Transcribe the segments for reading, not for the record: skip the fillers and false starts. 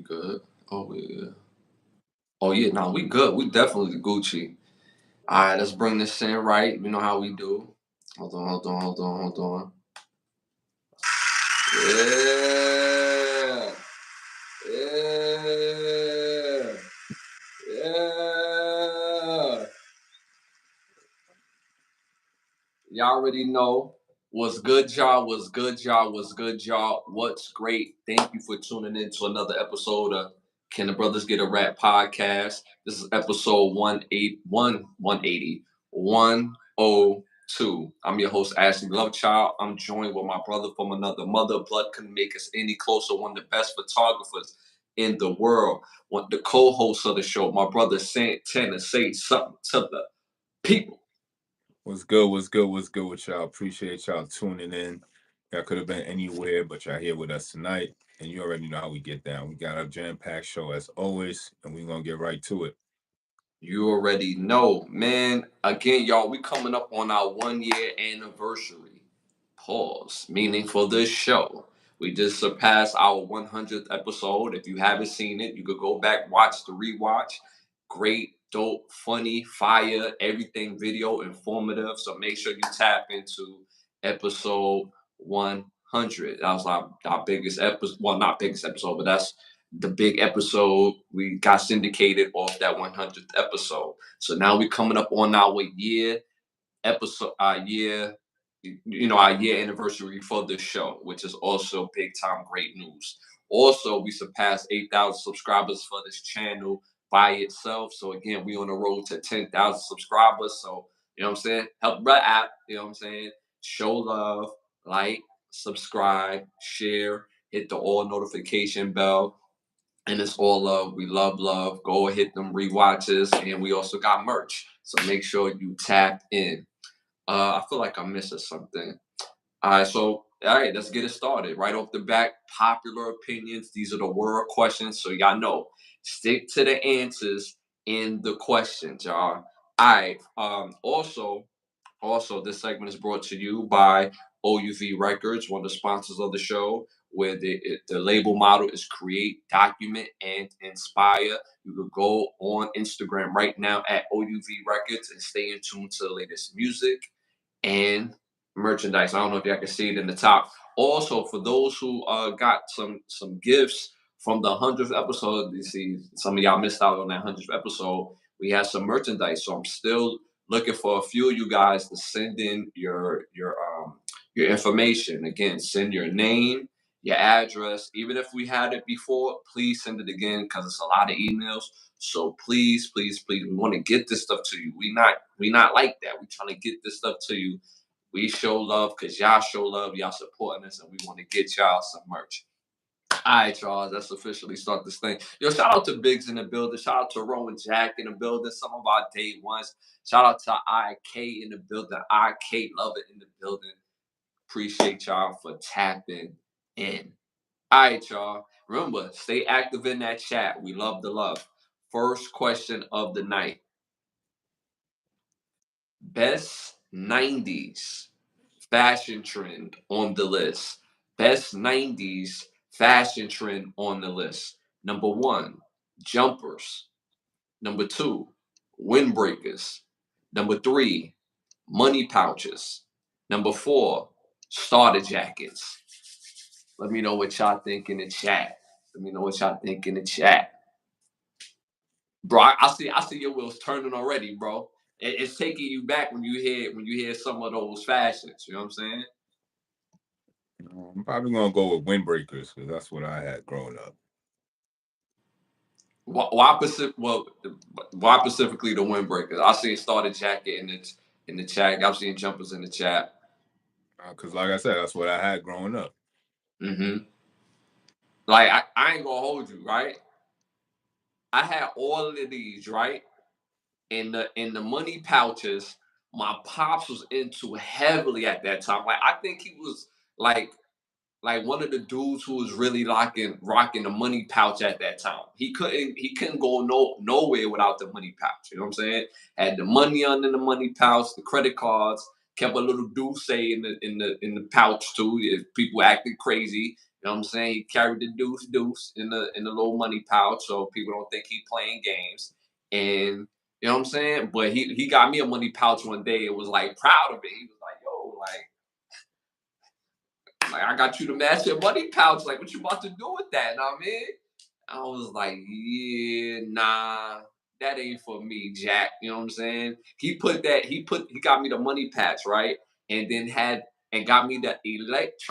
we good. Oh yeah. Oh yeah, nah, we good. We definitely Gucci. All right, let's bring this in right. You know how we do. Hold on. Yeah. Yeah. Yeah. Y'all already know what's good, y'all. What's good, y'all. What's good, y'all. What's great. Thank you for tuning in to another episode of Can the Brothers Get a Rap podcast. This is episode 102. I'm your host, Ashley Lovechild. I'm joined with my brother from another mother. Blood couldn't make us any closer. One of the best photographers in the world. One the co-host of the show, my brother Santana. Say something to the people. What's good with y'all? Appreciate y'all tuning in. Y'all could have been anywhere, but y'all here with us tonight. And you already know how we get down. We got a jam-packed show as always, and we're going to get right to it. You already know, man. Again, y'all, we coming up on our 1 year anniversary. Pause. Meaning for this show. We just surpassed our 100th episode. If you haven't seen it, you could go back, watch the rewatch. Great, dope, funny, fire, everything video, informative. So make sure you tap into episode 100. That was our biggest episode. Well, not biggest episode, but that's the big episode. We got syndicated off that 100th episode. So now we're coming up on our year our year anniversary for this show, which is also big time great news. Also, we surpassed 8,000 subscribers for this channel by itself. So again, we on the road to 10,000 subscribers. So you know what I'm saying? Help the app. You know what I'm saying? Show love, like, subscribe, share, hit the all notification bell. And it's all love. We love. Go hit them rewatches. And we also got merch. So make sure you tap in. I feel like I'm missing something. All right, let's get it started. Right off the bat, popular opinions. These are the word questions. So y'all know, stick to the answers in the questions, y'all. All right. Also, this segment is brought to you by OUV Records, one of the sponsors of the show, where the label model is create, document, and inspire. You could go on Instagram right now at OUV Records and stay in tune to the latest music and merchandise. I don't know if y'all can see it in the top. Also, for those who got some gifts from the 100th episode, you see some of y'all missed out on that 100th episode. We have some merchandise, so I'm still looking for a few of you guys to send in your information. Again, send your name, your address. Even if we had it before, please send it again because it's a lot of emails. So please, we want to get this stuff to you. We not like that. We trying to get this stuff to you. We show love because y'all show love. Y'all supporting us, and we want to get y'all some merch. All right, y'all. Let's officially start this thing. Yo, shout out to Biggs in the building. Shout out to Rowan Jack in the building. Some of our day ones. Shout out to IK in the building. IK Love It in the building. Appreciate y'all for tapping in. All right, y'all. Remember, stay active in that chat. We love the love. First question of the night. Best 90s fashion trend on the list. Best 90s fashion trend on the list. Number 1, jumpers. Number 2, windbreakers. Number 3, money pouches. Number 4, starter jackets. Let me know what y'all think in the chat. Bro, I see your wheels turning already, bro. It's taking you back when you hear some of those fashions. You know what I'm saying? I'm probably going to go with windbreakers because that's what I had growing up. Why specifically the windbreakers? I seen starter jacket in the chat. I've seen jumpers in the chat. Because like I said, that's what I had growing up. Mm-hmm. Like I ain't gonna hold you, right? I had all of these, right? In the money pouches, my pops was into heavily at that time. Like I think he was like one of the dudes who was really rocking the money pouch at that time. He couldn't go nowhere without the money pouch. You know what I'm saying? Had the money under the money pouch, the credit cards, kept a little douce in the pouch too. If people acted crazy, You know what I'm saying? He carried the deuce in the little money pouch, so people don't think he playing games. And you know what I'm saying? But he got me a money pouch one day and was like proud of it. He was like, "Yo, like I got you to match your money pouch. Like, what you about to do with that?" Know what I mean? I was like, yeah, nah, that ain't for me, Jack. You know what I'm saying? He got me the money patch, right? And then got me the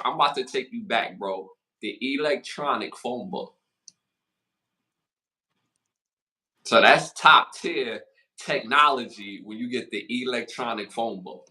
I'm about to take you back, bro. The electronic phone book. So that's top tier technology when you get the electronic phone book.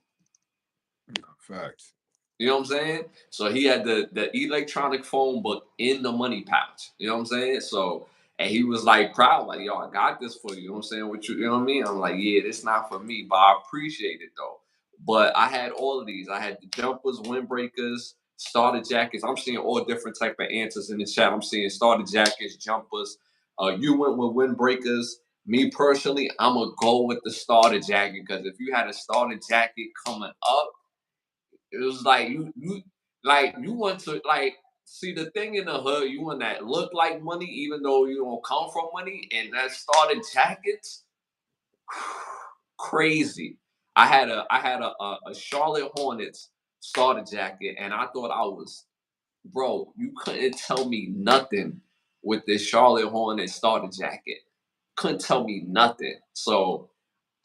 Facts. You know what I'm saying? So he had the electronic phone book in the money pouch. You know what I'm saying? So and he was like proud, like, yo, I got this for you. You know what I'm saying? You know what I mean? I'm like, yeah, this not for me, but I appreciate it though. But I had all of these. I had the jumpers, windbreakers, starter jackets. I'm seeing all different type of answers in the chat. I'm seeing starter jackets, jumpers. You went with windbreakers. Me personally, I'm gonna go with the starter jacket because if you had a starter jacket coming up, it was like you want to like see the thing in the hood. You want that look like money, even though you don't come from money. And that starter jackets, crazy. I had a Charlotte Hornets starter jacket, and I thought I was, bro. You couldn't tell me nothing with this Charlotte Hornets starter jacket. Couldn't tell me nothing. So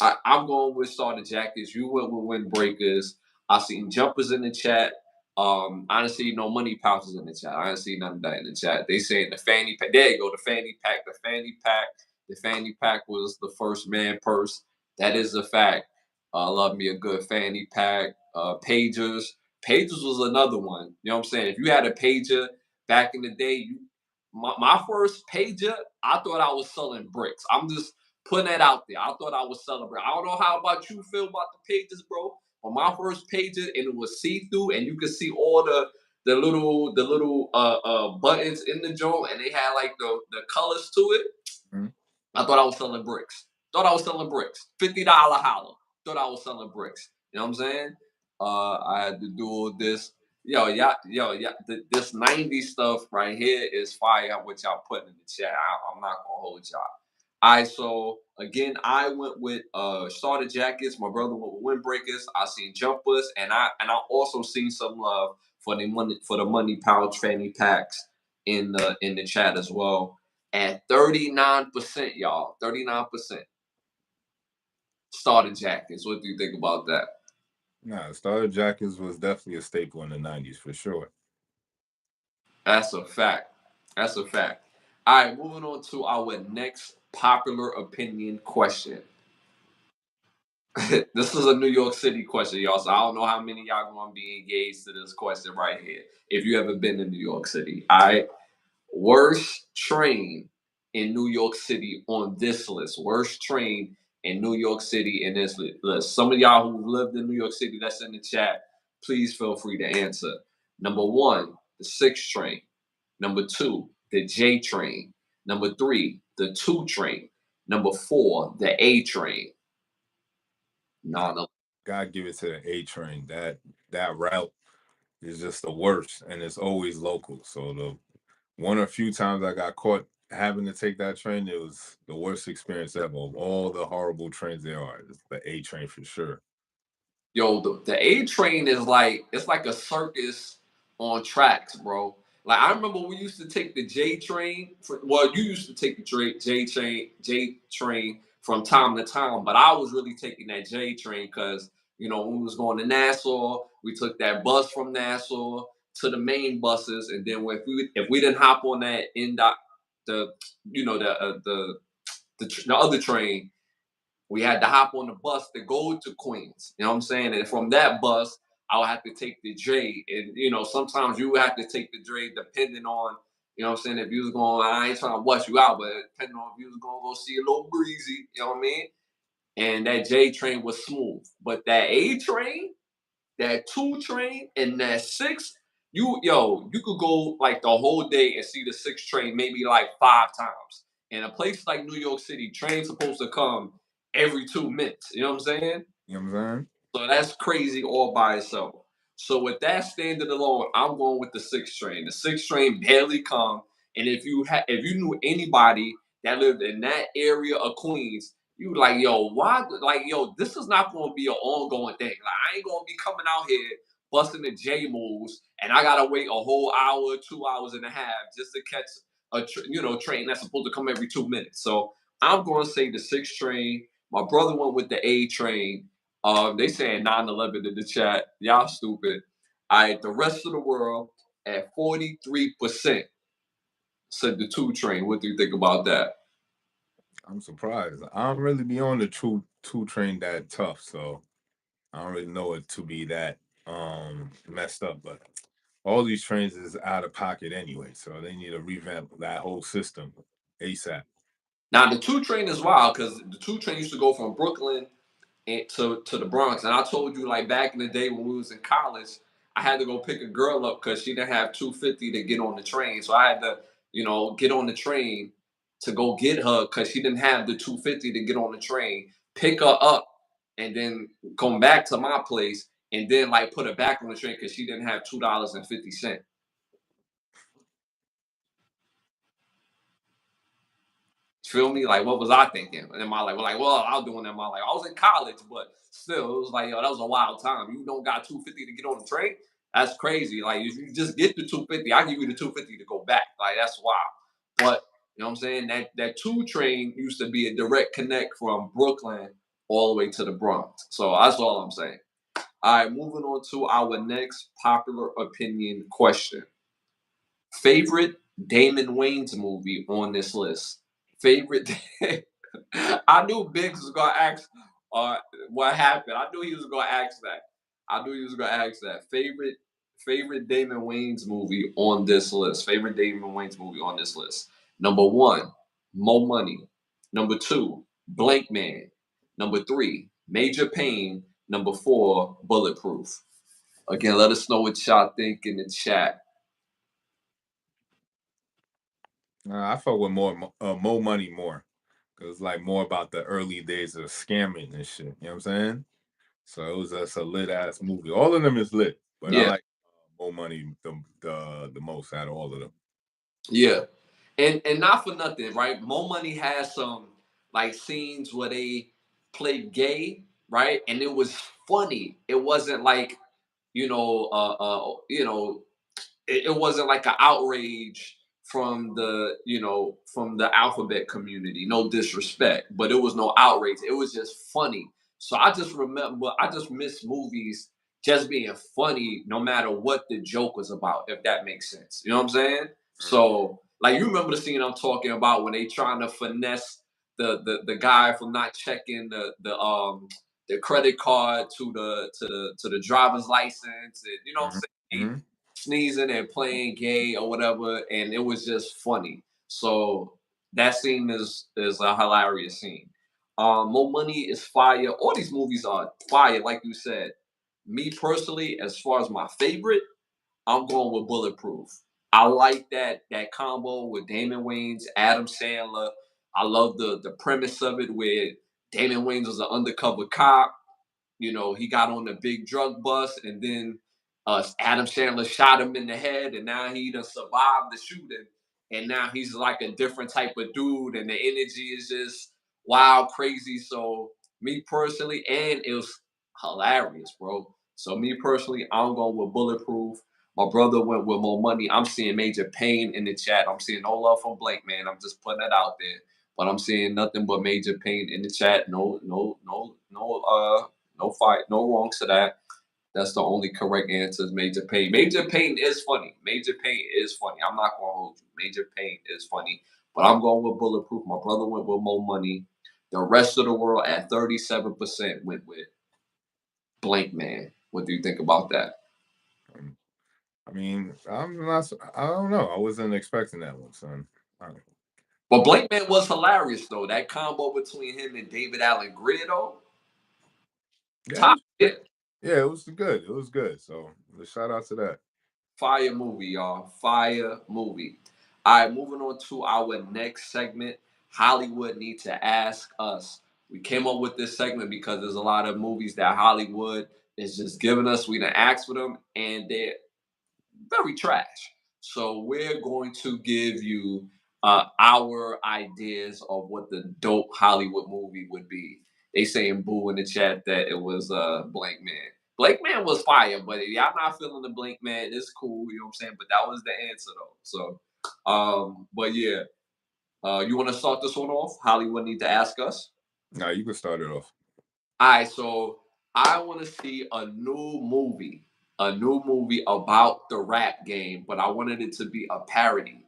I'm going with starter jackets. You went with windbreakers. I seen jumpers in the chat. I didn't see no money pouches in the chat. I didn't see none of that in the chat. They saying the fanny pack. There you go, the fanny pack. The fanny pack. The fanny pack was the first man purse. That is a fact. I love me a good fanny pack. Pagers. Pagers was another one. You know what I'm saying? If you had a pager back in the day, my first pager, I thought I was selling bricks. I'm just putting that out there. I thought I was celebrating. I don't know how about you feel about the pages, bro. But my first pages, and it was see through, and you could see all the little buttons in the joint, and they had like the colors to it. Mm-hmm. I thought I was selling bricks. Thought I was selling bricks. $50 holler. Thought I was selling bricks. You know what I'm saying? I had to do all this. Yeah. This 90s stuff right here is fire, what y'all putting in the chat. I'm not gonna hold y'all. All right, so again, I went with starter jackets. My brother went with windbreakers. I seen jumpers, and I also seen some love for the money pouch fanny packs in the chat as well. At 39%, y'all, 39% starter jackets. What do you think about that? Nah, starter jackets was definitely a staple in the '90s for sure. That's a fact. That's a fact. All right, moving on to our next popular opinion question. This is a New York City question, y'all. So I don't know how many of y'all gonna be engaged to this question right here. If you ever been to New York City, all right. Worst train in New York City on this list. Worst train in New York City in this list. Some of y'all who lived in New York City, that's in the chat. Please feel free to answer. Number one, the 6 train. Number 2, the J train. Number 3, the 2 train. Number 4, the A train. No. Gotta give it to the A train. That route is just the worst, and it's always local. So the one or few times I got caught having to take that train, it was the worst experience ever. Of all the horrible trains there are, it's the A train for sure. Yo, the A train is like it's like a circus on tracks, bro. Like I remember we used to take the J train. You used to take the J train from time to time, but I was really taking that J train because when we was going to Nassau, we took that bus from Nassau to the main buses, and then if we didn't hop on that in the the other train, we had to hop on the bus to go to Queens. You know what I'm saying? And from that bus, I would have to take the J. And sometimes you would have to take the J depending on, what I'm saying, if you was going, I ain't trying to bust you out, but depending on if you was gonna go see a little breezy, you know what I mean? And that J train was smooth. But that A train, that 2 train, and that 6, you could go like the whole day and see the 6 train maybe like 5 times. In a place like New York City, trains supposed to come every 2 minutes. You know what I'm saying? You know what I'm saying? So that's crazy all by itself. So with that standard alone, I'm going with the 6 train. The 6 train barely come, and if you knew anybody that lived in that area of Queens, you like, yo, why? Like, yo, this is not going to be an ongoing thing. Like, I ain't going to be coming out here busting the J moves, and I gotta wait a whole hour, 2 hours and a half just to catch a train that's supposed to come every 2 minutes. So I'm going to say the 6 train. My brother went with the A train. They saying 9/11 in the chat. Y'all stupid. All right, the rest of the world at 43% said the 2 train. What do you think about that? I'm surprised. I don't really be on the two train that tough, so I don't really know it to be that messed up. But all these trains is out of pocket anyway, so they need to revamp that whole system ASAP. Now the 2 train is wild because the 2 train used to go from Brooklyn to the Bronx. And I told you, like, back in the day when we was in college, I had to go pick a girl up because she didn't have 250 to get on the train. So I had to, get on the train to go get her because she didn't have the 250 to get on the train, pick her up, and then come back to my place and then like put her back on the train because she didn't have $2.50. Feel me? Like, what was I thinking? And in my life, well, I was doing that in my life. I was in college, but still, it was like, yo, that was a wild time. You don't got 250 to get on the train? That's crazy. Like, if you just get the 250, I give you the 250 to go back. Like, that's wild. But you know what I'm saying? That 2 train used to be a direct connect from Brooklyn all the way to the Bronx. So that's all I'm saying. All right, moving on to our next popular opinion question. Favorite Damon Wayans movie on this list? Favorite. I knew Biggs was gonna ask uh, what happened. I knew he was gonna ask that. I knew he was gonna ask that. Favorite Damon Wayans movie on this list. Favorite Damon Wayans movie on this list. Number one, Mo Money. Number two, Blank Man. Number three, Major Pain. Number four, Bulletproof. Again, let us know what y'all think in the chat. I fuck with more money more because like more about the early days of scamming and shit. You know what I'm saying? So it was just a lit ass movie. All of them is lit, but I Yeah, like more money the most out of all of them. yeah. And not for nothing, right? Mo Money has some like scenes where they played gay, right? And it was funny. It wasn't like, you know, it wasn't like an outrage from the alphabet community. No disrespect, but it was no outrage. It was just funny. So I just miss movies just being funny no matter what the joke was about, if that makes sense. You know what I'm saying? So like, you remember the scene I'm talking about when they trying to finesse the guy from not checking the credit card to the driver's license, and you know what I'm saying? Mm-hmm. Sneezing and playing gay or whatever, and it was just funny. So that scene is a hilarious scene. Mo Money is fire. All these movies are fire, like you said. Me personally, as far as my favorite, I'm going with Bulletproof. I like that combo with Damon Wayans, Adam Sandler. I love the premise of it, where Damon Wayans was an undercover cop. He got on the big drug bust, and then Adam Sandler shot him in the head, and now he done survived the shooting, and now he's like a different type of dude, and the energy is just wild, crazy. So me personally, and it was hilarious, bro. So me personally, I'm going with Bulletproof. My brother went with More Money. I'm seeing Major Pain in the chat. I'm seeing no love from Blake, man. I'm just putting that out there. But I'm seeing nothing but Major Pain in the chat. No fight, no wrongs to that. That's the only correct answer is Major Pain. Major Pain is funny. Major Pain is funny. I'm not gonna hold you. Major Pain is funny. But I'm going with Bulletproof. My brother went with More Money. The rest of the world at 37% went with Blank Man. What do you think about that? I mean, I'm not. I don't know. I wasn't expecting that one, son. But Blank Man was hilarious though. That combo between him and David Allen Greer though. Yeah, Top hit. yeah, it was good. It was good. So the shout out to that. Fire movie, y'all. Fire movie. All right, moving on to our next segment. Hollywood Need to Ask Us. We came up with this segment because there's a lot of movies that Hollywood is just giving us. We done asked for them, and they're very trash. So we're going to give you our ideas of what the dope Hollywood movie would be. They saying boo in the chat that it was Blank Man. Blank Man was fire, but if y'all not feeling the Blank Man, it's cool, you know what I'm saying? But that was the answer though. So but yeah, you want to start this one off? Hollywood Need to Ask Us. Now you can start it off. All right, so I want to see a new movie about the rap game, but I wanted it to be a parody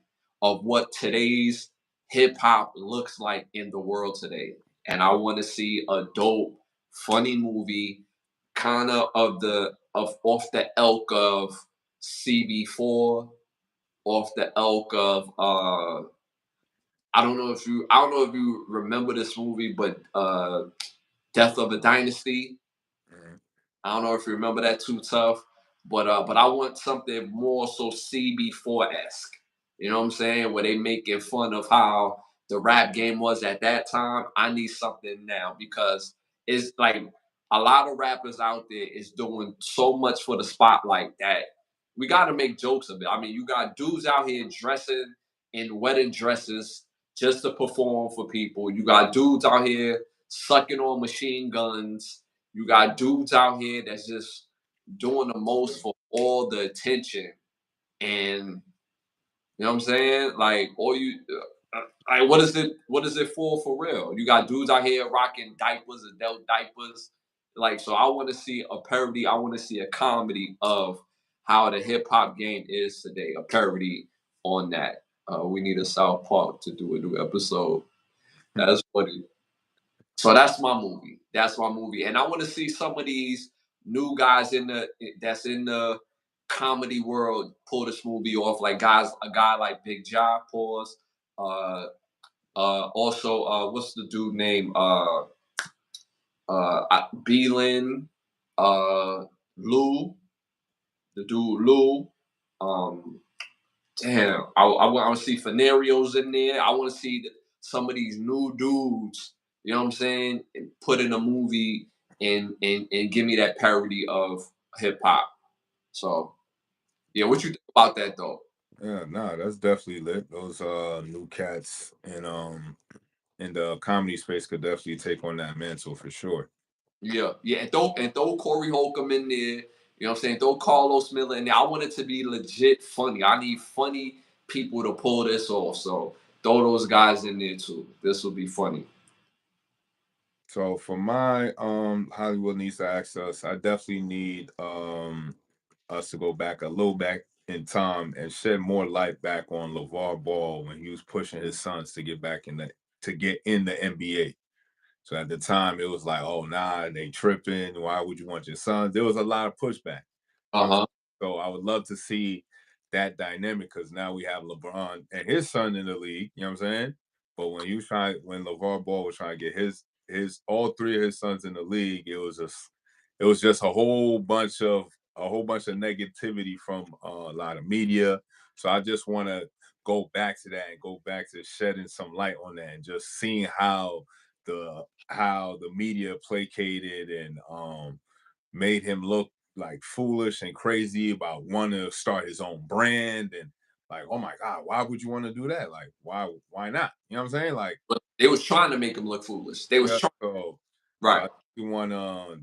of what today's hip hop looks like in the world today. And I want to see a dope, funny movie, kind of off the elk of CB4, off the elk of I don't know if you remember this movie, but Death of a Dynasty. Mhm. I don't know if you remember that too tough, but I want something more so CB4 esque. You know what I'm saying? Where they making fun of how the rap game was at that time. I need something now because it's like a lot of rappers out there is doing so much for the spotlight that we got to make jokes of it. I mean, you got dudes out here dressing in wedding dresses just to perform for people. You got dudes out here sucking on machine guns. You got dudes out here that's just doing the most for all the attention. And you know what I'm saying? Like, all you, like, what is it? What is it for real? You got dudes out here rocking diapers, adult diapers. Like, so I want to see a parody. I want to see a comedy of how the hip hop game is today. A parody on that. We need a South Park to do a new episode. That's funny. So that's my movie. That's my movie, and I want to see some of these new guys in the that's in the comedy world pull this movie off. Like a guy like Big Job, pause. Uh, also, what's the dude name? Beelan, Lou, the dude Lou. Um, Damn, I want to see Fenarios in there. I want to see some of these new dudes. You know what I'm saying? And put in a movie and give me that parody of hip hop. So yeah, what you think about that though? Yeah, nah, that's definitely lit. Those new cats in the comedy space could definitely take on that mantle for sure. Yeah, yeah, and throw Corey Holcomb in there. You know what I'm saying? Throw Carlos Miller in there. I want it to be legit funny. I need funny people to pull this off. So throw those guys in there too. This will be funny. So for my Hollywood Needs to Ask Us, I definitely need us to go back a little back in time and shed more light back on LeVar Ball when he was pushing his sons to get back in the to get in the NBA. So at the time, it was like, oh, nah, they tripping. Why would you want your sons? There was a lot of pushback. You know what I'm Uh-huh. saying? So I would love to see that dynamic because now we have LeBron and his son in the league. You know what I'm saying? But when LeVar Ball was trying to get his all three of his sons in the league, it was just a whole bunch of negativity from a lot of media. So I just want to go back to that and go back to shedding some light on that and just seeing the how the media placated and made him look like foolish and crazy about wanting to start his own brand and like, oh my god, why would you want to do that? Like, why not? You know what I'm saying? Like, But they was trying to make him look foolish. They was yeah. trying, So right. I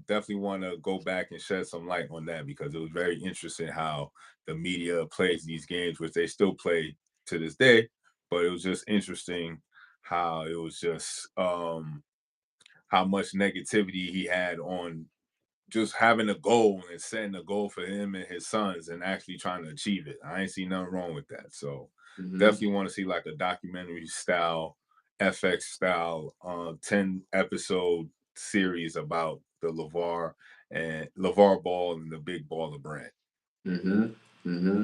definitely want to go back and shed some light on that because it was very interesting how the media plays these games, which they still play to this day. But it was just interesting how it was just how much negativity he had on just having a goal and setting a goal for him and his sons and actually trying to achieve it. I ain't see nothing wrong with that. So Hmm. definitely want to see like a documentary style, FX style, 10 episode series about the LeVar Ball and the Big Baller brand. Hmm. Hmm.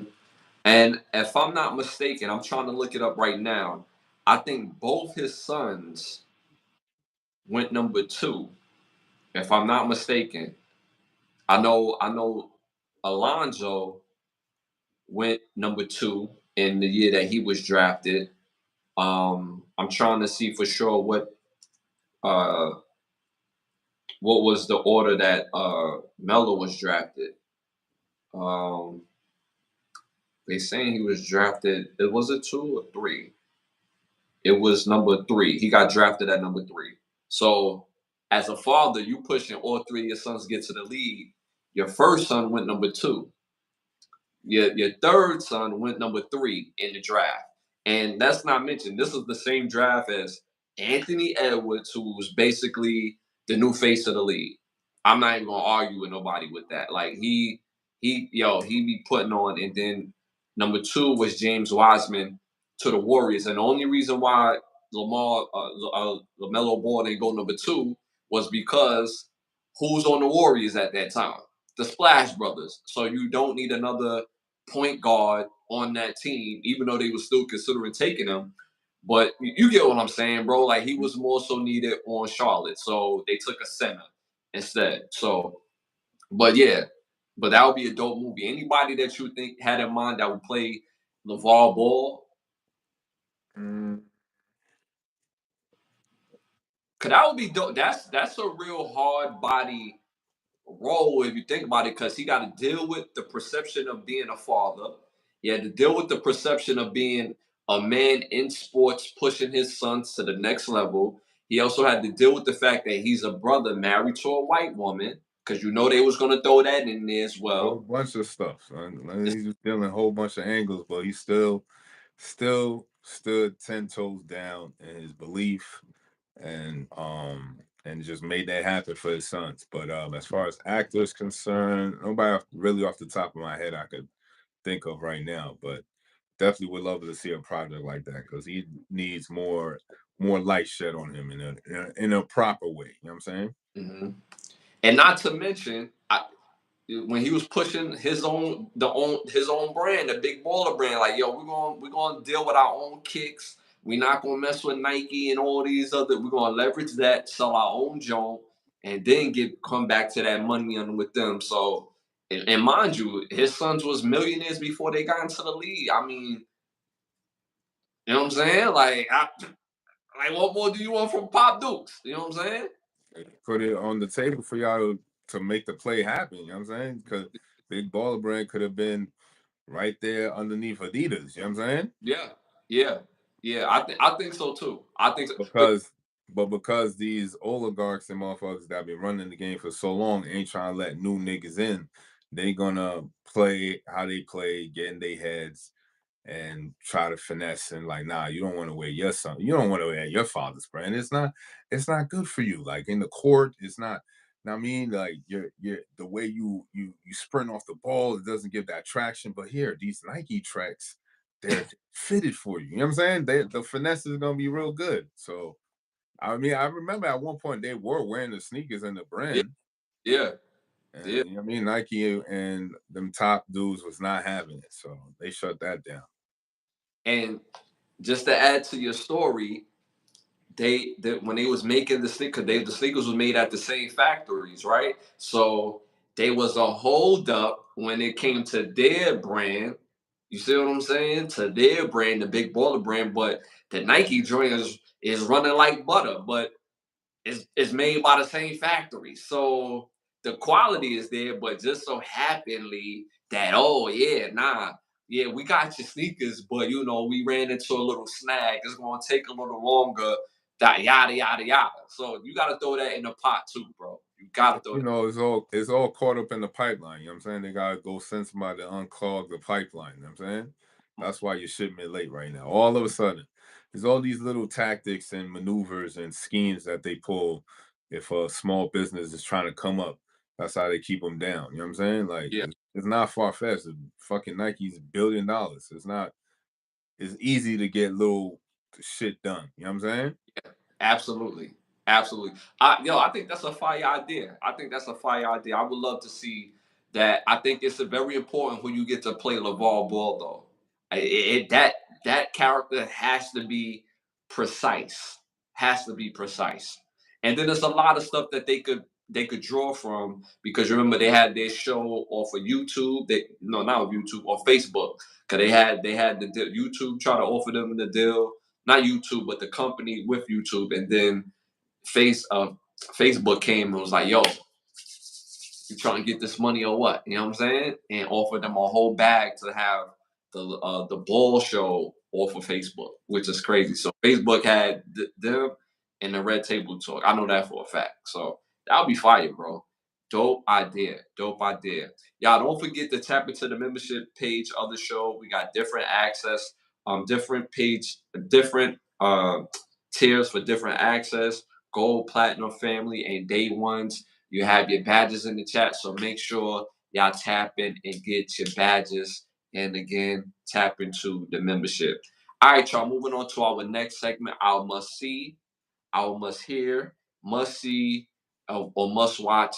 And if I'm not mistaken, I'm trying to look it up right now. I think both his sons went number two. If I'm not mistaken, I know Alonzo went number two in the year that he was drafted. I'm trying to see for sure what uh what was the order that Melo was drafted? Um, they saying he was drafted. It was it 2 or 3? It was number 3. He got drafted at number 3. So as a father, you pushing all 3 of your sons to get to the league. Your first son went number 2. Your third son went number 3 in the draft. And that's not mentioned. This is the same draft as Anthony Edwards, who was basically the new face of the league. I'm not even gonna argue with nobody with that. Like he be putting on, and then number 2 was James Wiseman to the Warriors. And the only reason why LaMelo Ball didn't go number 2 was because who's on the Warriors at that time? The Splash Brothers. So you don't need another point guard on that team, even though they were still considering taking him. But you get what I'm saying, bro. Like he was more so needed on Charlotte, so they took a center instead. So, but yeah, but that would be a dope movie. Anybody that you think had in mind that would play LeVar Ball, Mm, cause that would be dope. That's a real hard body role if you think about it, because he got to deal with the perception of being a father. He had to deal with the perception of being a man in sports, pushing his sons to the next level. He also had to deal with the fact that he's a brother married to a white woman, because you know they was gonna throw that in there as whole well. bunch of stuff, son. Like, It's, he's just dealing a whole bunch of angles, but he still stood 10 toes down in his belief and just made that happen for his sons. But as far as actors concerned, nobody really off the top of my head I could think of right now, but definitely would love to see a project like that because he needs more light shed on him in a proper way. You know what I'm saying? mhm. And not to mention, when he was pushing his own brand, the big baller brand, like yo, we're gonna deal with our own kicks. We're not gonna mess with Nike and all these other. We're gonna leverage that, sell our own joint, and then come back to that money on with them. So, and mind you, his sons was millionaires before they got into the league. I mean, you know what I'm saying? Like what more do you want from Pop Dukes? You know what I'm saying? Put it on the table for y'all to make the play happen. You know what I'm saying? Because Big Baller Brand could have been right there underneath Adidas. You know what I'm saying? Yeah, yeah, yeah. I think so too. I think so. But Because these oligarchs and motherfuckers that been running the game for so long ain't trying to let new niggas in, they gonna play how they play, get in their heads, and try to finesse and like, nah, you don't want to wear your son, you don't want to wear your father's brand. It's not good for you. Like in the court, it's not. I mean, like you're the way you sprint off the ball, it doesn't give that traction. But here, these Nike tracks, they're fitted for you. You know what I'm saying? The finesse is gonna be real good. So I mean, I remember at one point they were wearing the sneakers and the yeah, brand, yeah, yeah. and you know what I mean, Nike and them top dudes was not having it, so they shut that down. And just to add to your story, they when they was making the sneakers was made at the same factories, right? So they was a hold up when it came to their brand. You see what I'm saying? To their brand, the big baller brand, but the Nike joint is running like butter. But is made by the same factory. So the quality is there, but just so happenly that, oh yeah, nah, yeah, we got your sneakers, but we ran into a little snag. It's gonna take a little longer. That yada yada yada. So you gotta throw that in the pot too, bro. You gotta throw You that. know, it's all caught up in the pipeline. You know what I'm saying? They gotta go send somebody to unclog the pipeline. You know what I'm saying? That's why your shipment late right now. All of a sudden, there's all these little tactics and maneuvers and schemes that they pull if a small business is trying to come up. That's how they keep them down. You know what I'm saying? Like Yeah, it's not far fetched. Fucking Nike's $1 billion. It's not. It's easy to get little shit done. You know what I'm saying? absolutely. Absolutely. I think that's a fire idea. I think that's a fire idea. I would love to see that. I think it's a very important when you get to play LeVar Ball, though. That character has to be precise. Has to be precise. And then there's a lot of stuff that they could draw from, because remember they had their show off of YouTube. No, not on YouTube, or Facebook. Because they had the deal. YouTube try to offer them the deal, not YouTube, but the company with YouTube, and then Facebook came and was like, yo, you trying to get this money or what? You know what I'm saying? And offered them a whole bag to have the ball show off of Facebook, which is crazy. So Facebook had them and the Red Table Talk. I know that for a fact. So that'll be fire, bro. Dope idea. Dope idea. Y'all don't forget to tap into the membership page of the show. We got different access, different page, different tiers for different access. Gold, platinum, family, and day ones. You have your badges in the chat, so make sure y'all tap in and get your badges. And again, tap into the membership. All right, y'all, moving on to our next segment, our must see, our must hear, must see, or must watch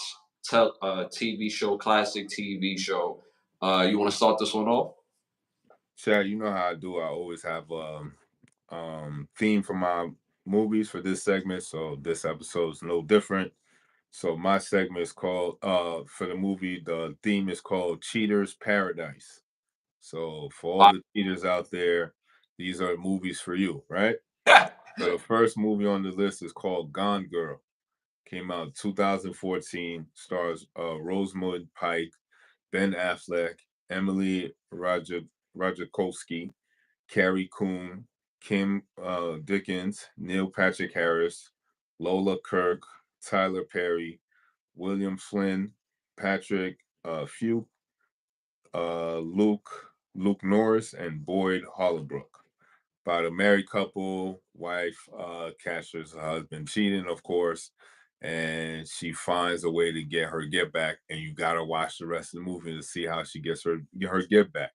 TV show, classic TV show. You want to start this one off? Chad, you know how I do. I always have theme for my movies for this segment, so this episode is no different. So my segment is called for the movie, the theme is called Cheaters Paradise. So for all the cheaters out there, these are movies for you, right? So the first movie on the list is called Gone Girl. Came out 2014, stars Rosamund Pike, Ben Affleck, Emily Ratajkowski, Carrie Coon, Kim Dickens, Neil Patrick Harris, Lola Kirk, Tyler Perry, William Flynn, Patrick Fuke, Luke Norris, and Boyd Holbrook. About a married couple, wife catches her husband cheating, of course, and she finds a way to get her get back. And you gotta watch the rest of the movie to see how she gets her get back.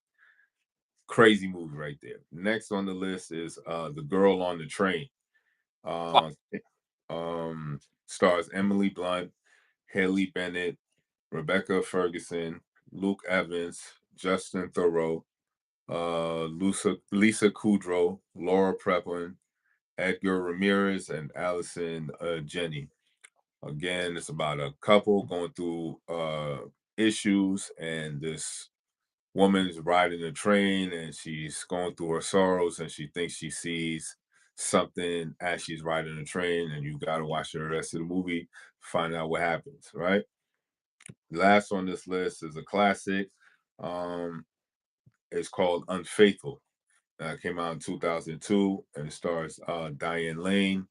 Crazy movie right there. Next on the list is The Girl on the Train. Uh, Stars Emily Blunt, Haley Bennett, Rebecca Ferguson, Luke Evans, Justin Thoreau, Lisa Kudrow, Laura Prepon, Edgar Ramirez, and Allison Jenny. Again, it's about a couple going through issues, and this woman is riding a train, and she's going through her sorrows, and she thinks she sees something as she's riding the train, and you got to watch the rest of the movie to find out what happens, right? Last on this list is a classic. It's called Unfaithful. Came out in 2002, and it stars Diane Lane,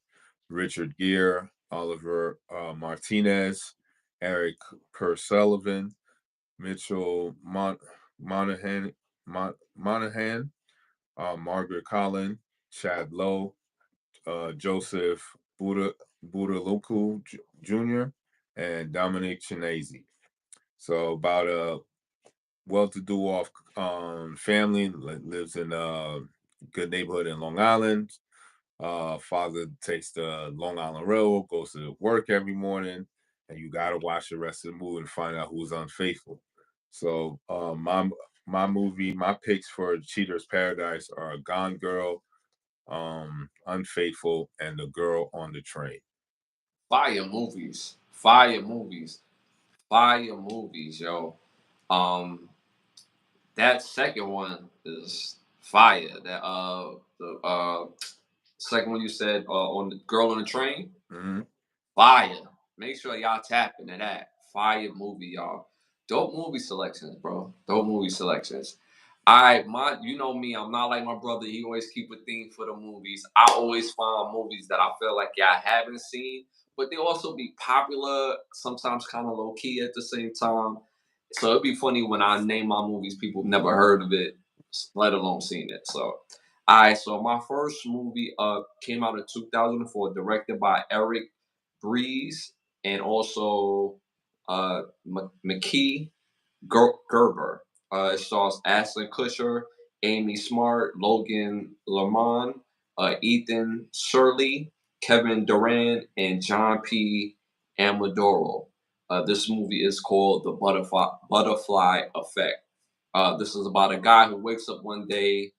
Richard Gere, Oliver Martinez, Eric Sullivan, Mitchell Monaghan, Margaret Collin, Chad Lowe, Joseph Budaluku Jr., and Dominic Chinese. So about a well-to-do off family lives in a good neighborhood in Long Island. Father takes the Long Island Railroad, goes to work every morning, and you got to watch the rest of the movie and find out who's unfaithful. So my picks for Cheater's Paradise are Gone Girl, Unfaithful, and The Girl on the Train. Fire movies, fire movies, fire movies, yo. Um, that second one is fire. That the second one you said on the Girl on the Train, Mm-hmm. fire. Make sure y'all tap into that fire movie, y'all. Dope movie selections, bro. Dope movie selections. You know me, I'm not like my brother. He always keep a theme for the movies. I always find movies that I feel like y'all haven't seen, but they also be popular, sometimes kind of low key at the same time. So it'd be funny when I name my movies, people never heard of it, let alone seen it. So, all right. So my first movie came out in 2004, directed by Eric Breeze and also McKee Gerber. It stars Ashton Kutcher, Amy Smart, Logan Lerman, Ethan Surley, Kevin Durant, and John P. Amadoro. This movie is called The Butterfly Effect. This is about a guy who wakes up one day,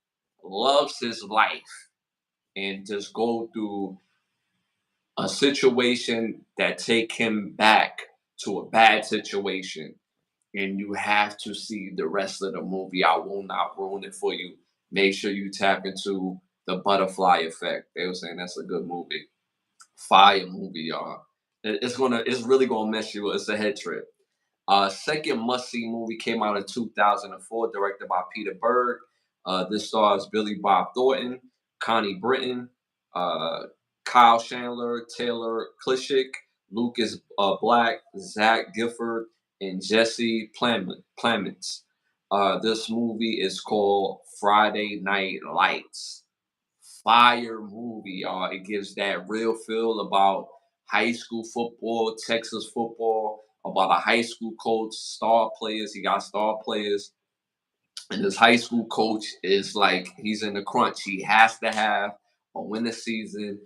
loves his life, and just go through a situation that take him back to a bad situation, and you have to see the rest of the movie. I will not ruin it for you. Make sure you tap into The Butterfly Effect. They were saying that's a good movie. Fire movie, y'all. It's really gonna mess you up. It's a head trip. Second must-see movie came out in 2004, directed by Peter Berg. This stars Billy Bob Thornton, Connie Britton, uh, Kyle Chandler, Taylor Klishik, Lucas Black, Zach Gifford, and Jesse Plemons. This movie is called Friday Night Lights. Fire movie, y'all. It gives that real feel about high school football, Texas football, about a high school coach, star players. He got star players, and this high school coach is like he's in the crunch. He has to have a winning season,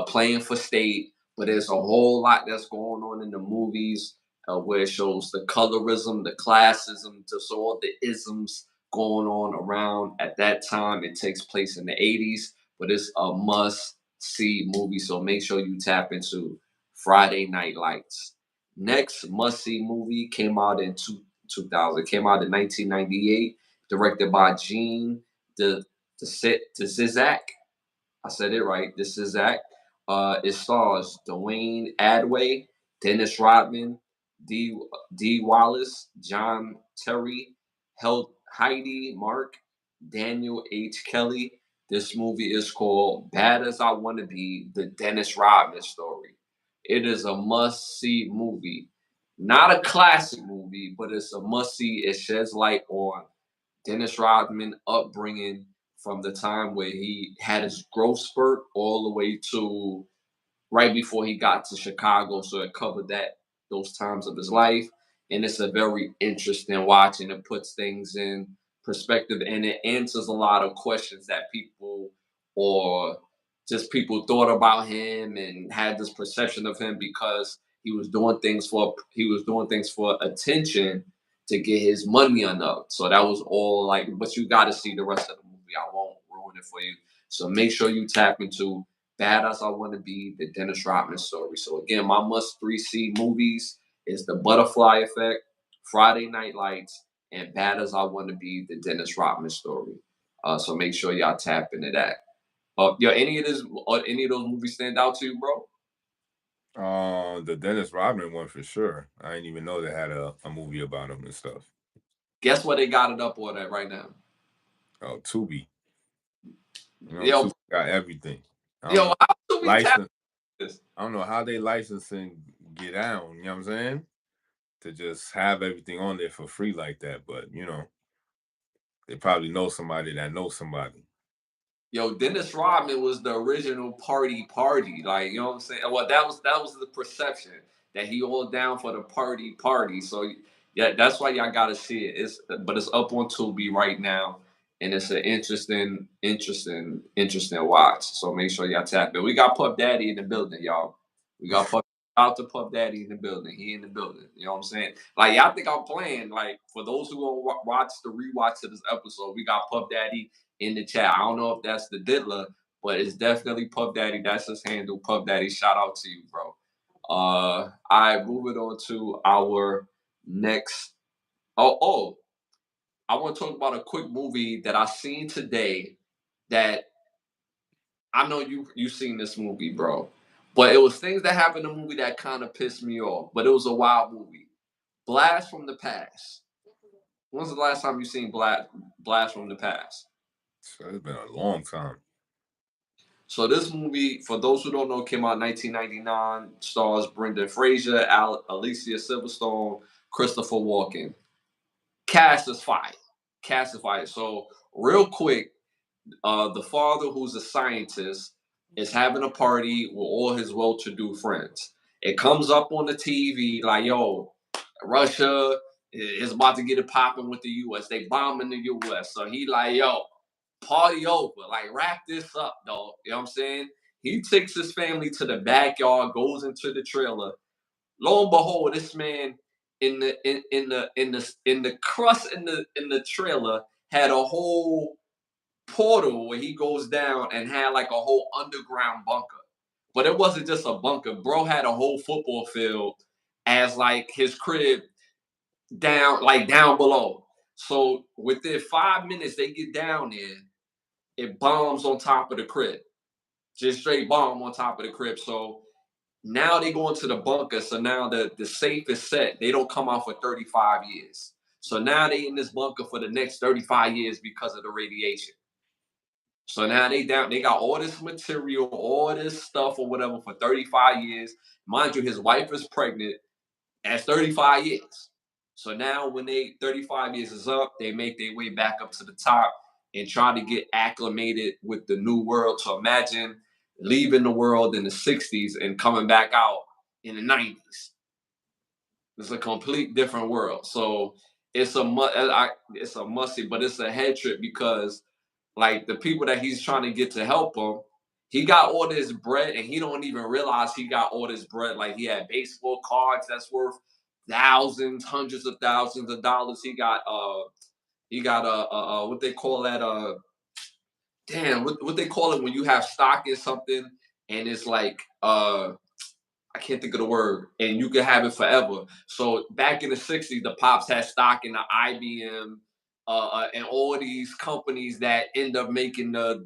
playing for state. But there's a whole lot that's going on in the movies where it shows the colorism, the classism, just all the isms going on around at that time. It takes place in the 80s, but it's a must see movie. So make sure you tap into Friday Night Lights. Next must see movie came out in 2000. Came out in 1998, directed by Gene Zizak. I said it right. This is Zach. It stars Dwayne Adway, Dennis Rodman, D. Wallace, John Terry, Heidi Mark, Daniel H. Kelly. This movie is called Bad as I Want to Be, the Dennis Rodman story. It is a must-see movie. Not a classic movie, but it's a must-see. It sheds light on Dennis Rodman upbringing from the time where he had his growth spurt all the way to right before he got to Chicago. So it covered those times of his life. And it's a very interesting watch, and it puts things in perspective, and it answers a lot of questions that people or just people thought about him and had this perception of him because he was doing things for attention to get his money enough. So that was all like, but you got to see the rest of the movie. I won't ruin it for you. So make sure you tap into Bad as I Want to Be, the Dennis Rodman story. So again, my must 3C movies is The Butterfly Effect, Friday Night Lights, and Bad as I Want to Be, the Dennis Rodman story. So make sure y'all tap into that. Any of those movies stand out to you, bro? The Dennis Rodman one for sure. I didn't even know they had a movie about him and stuff. Guess what they got it up on that right now? Oh, Tubi. You know, Yo, Tubi got everything. I don't yo, know. how do we tap License. this? I don't know how they licensing get down. You know what I'm saying? To just have everything on there for free like that, but they probably know somebody that knows somebody. Yo, Dennis Rodman was the original party. Like, you know what I'm saying? Well, that was the perception that he all down for the party. So yeah, that's why y'all gotta see it. But it's up on Tubi right now, and it's an interesting watch. So make sure y'all tap it. We got Puff Daddy in the building, y'all. We got Puff out to Puff Daddy in the building. He in the building. You know what I'm saying? Like, y'all think I'm playing. Like, for those who gonna watch the rewatch of this episode, we got Puff Daddy in the chat. I don't know if that's the Diddler, but it's definitely Puff Daddy. That's his handle. Puff Daddy, shout out to you, bro. I move it on to our next. Oh, I want to talk about a quick movie that I seen today that I know you seen this movie, bro. But it was things that happened in the movie that kind of pissed me off. But it was a wild movie. Blast from the Past. When's the last time you seen Blast from the Past? So it's been a long time. So this movie, for those who don't know, came out in 1999. Stars Brendan Fraser, Alicia Silverstone, Christopher Walken. Cast is fire. Cast is fire. So real quick, the father, who's a scientist, is having a party with all his well-to-do friends. It comes up on the TV like, yo, Russia is about to get it popping with the U.S. They bombing the U.S. So he like, yo, party over. Like, wrap this up, dog. You know what I'm saying? He takes his family to the backyard, goes into the trailer. Lo and behold, this man in the crust in the trailer had a whole portal where he goes down and had like a whole underground bunker. But it wasn't just a bunker. Bro had a whole football field as like his crib down below. So within 5 minutes they get down there, it bombs on top of the crib. Just straight bomb on top of the crib. So Now they go into the bunker, so now the safe is set. They don't come out for 35 years. So now they in this bunker for the next 35 years because of the radiation. So now they down, they got all this material, all this stuff or whatever for 35 years. Mind you, his wife is pregnant at 35 years. So now when they 35 years is up, they make their way back up to the top and try to get acclimated with the new world. So imagine leaving the world in the 60s and coming back out in the 90s. It's a complete different world. So it's a musty, but it's a head trip because like the people that he's trying to get to help him, he got all this bread and he don't even realize he got all this bread. Like he had baseball cards that's worth thousands, hundreds of thousands of dollars. He got what they call that damn what they call it when you have stock in something and it's like I can't think of the word, and you can have it forever. So back in the 60s, the Pops had stock in the IBM and all these companies that end up making the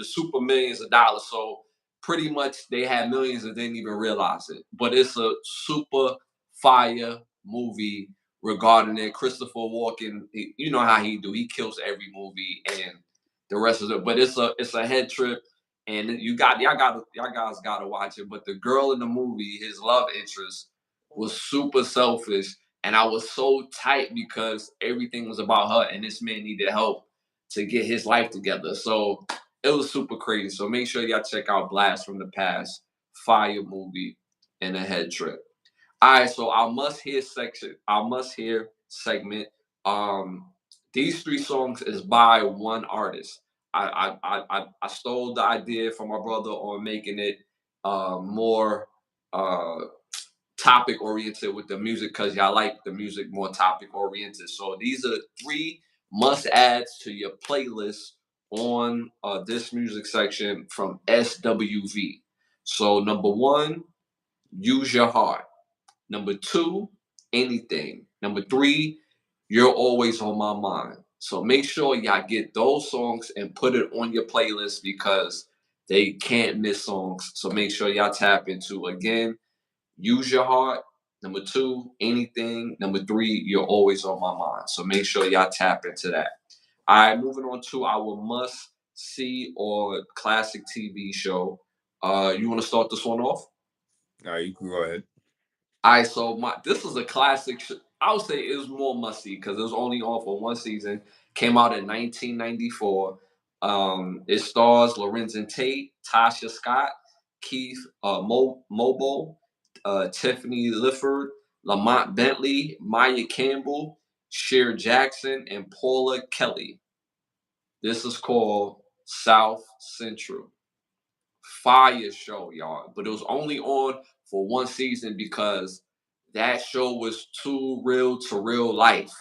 super millions of dollars. So pretty much they had millions and didn't even realize it. But it's a super fire movie regarding it. Christopher Walken, you know how he do. He kills every movie and the rest of it. But it's a head trip and y'all guys gotta watch it. But the girl in the movie, his love interest, was super selfish, and I was so tight because everything was about her, and this man needed help to get his life together. So it was super crazy. So make sure y'all check out Blast from the Past, fire movie, and a head trip. All right, so our must hear section, our must hear segment. Um, these three songs is by one artist. I stole the idea from my brother on making it more uh topic oriented with the music because y'all like the music more topic oriented. So these are the three must adds to your playlist on this music section from SWV. So number one, use your heart. Number two, anything. Number three, you're always on my mind. So make sure y'all get those songs and put it on your playlist because they can't miss songs. So make sure y'all tap into again, use your heart. Number two, anything. Number three, you're always on my mind. So make sure y'all tap into that. All right, moving on to our must see or classic TV show. You want to start this one off? All right, you can go ahead. All right, so this is a classic. I would say it was more musty because it was only on for one season. Came out in 1994. It stars Lorenzen Tate, Tasha Scott, Keith Mobo, Tiffany Lifford, Lamont Bentley, Maya Campbell, Cher Jackson, and Paula Kelly. This is called South Central. Fire show, y'all. But it was only on for one season because that show was too real to real life.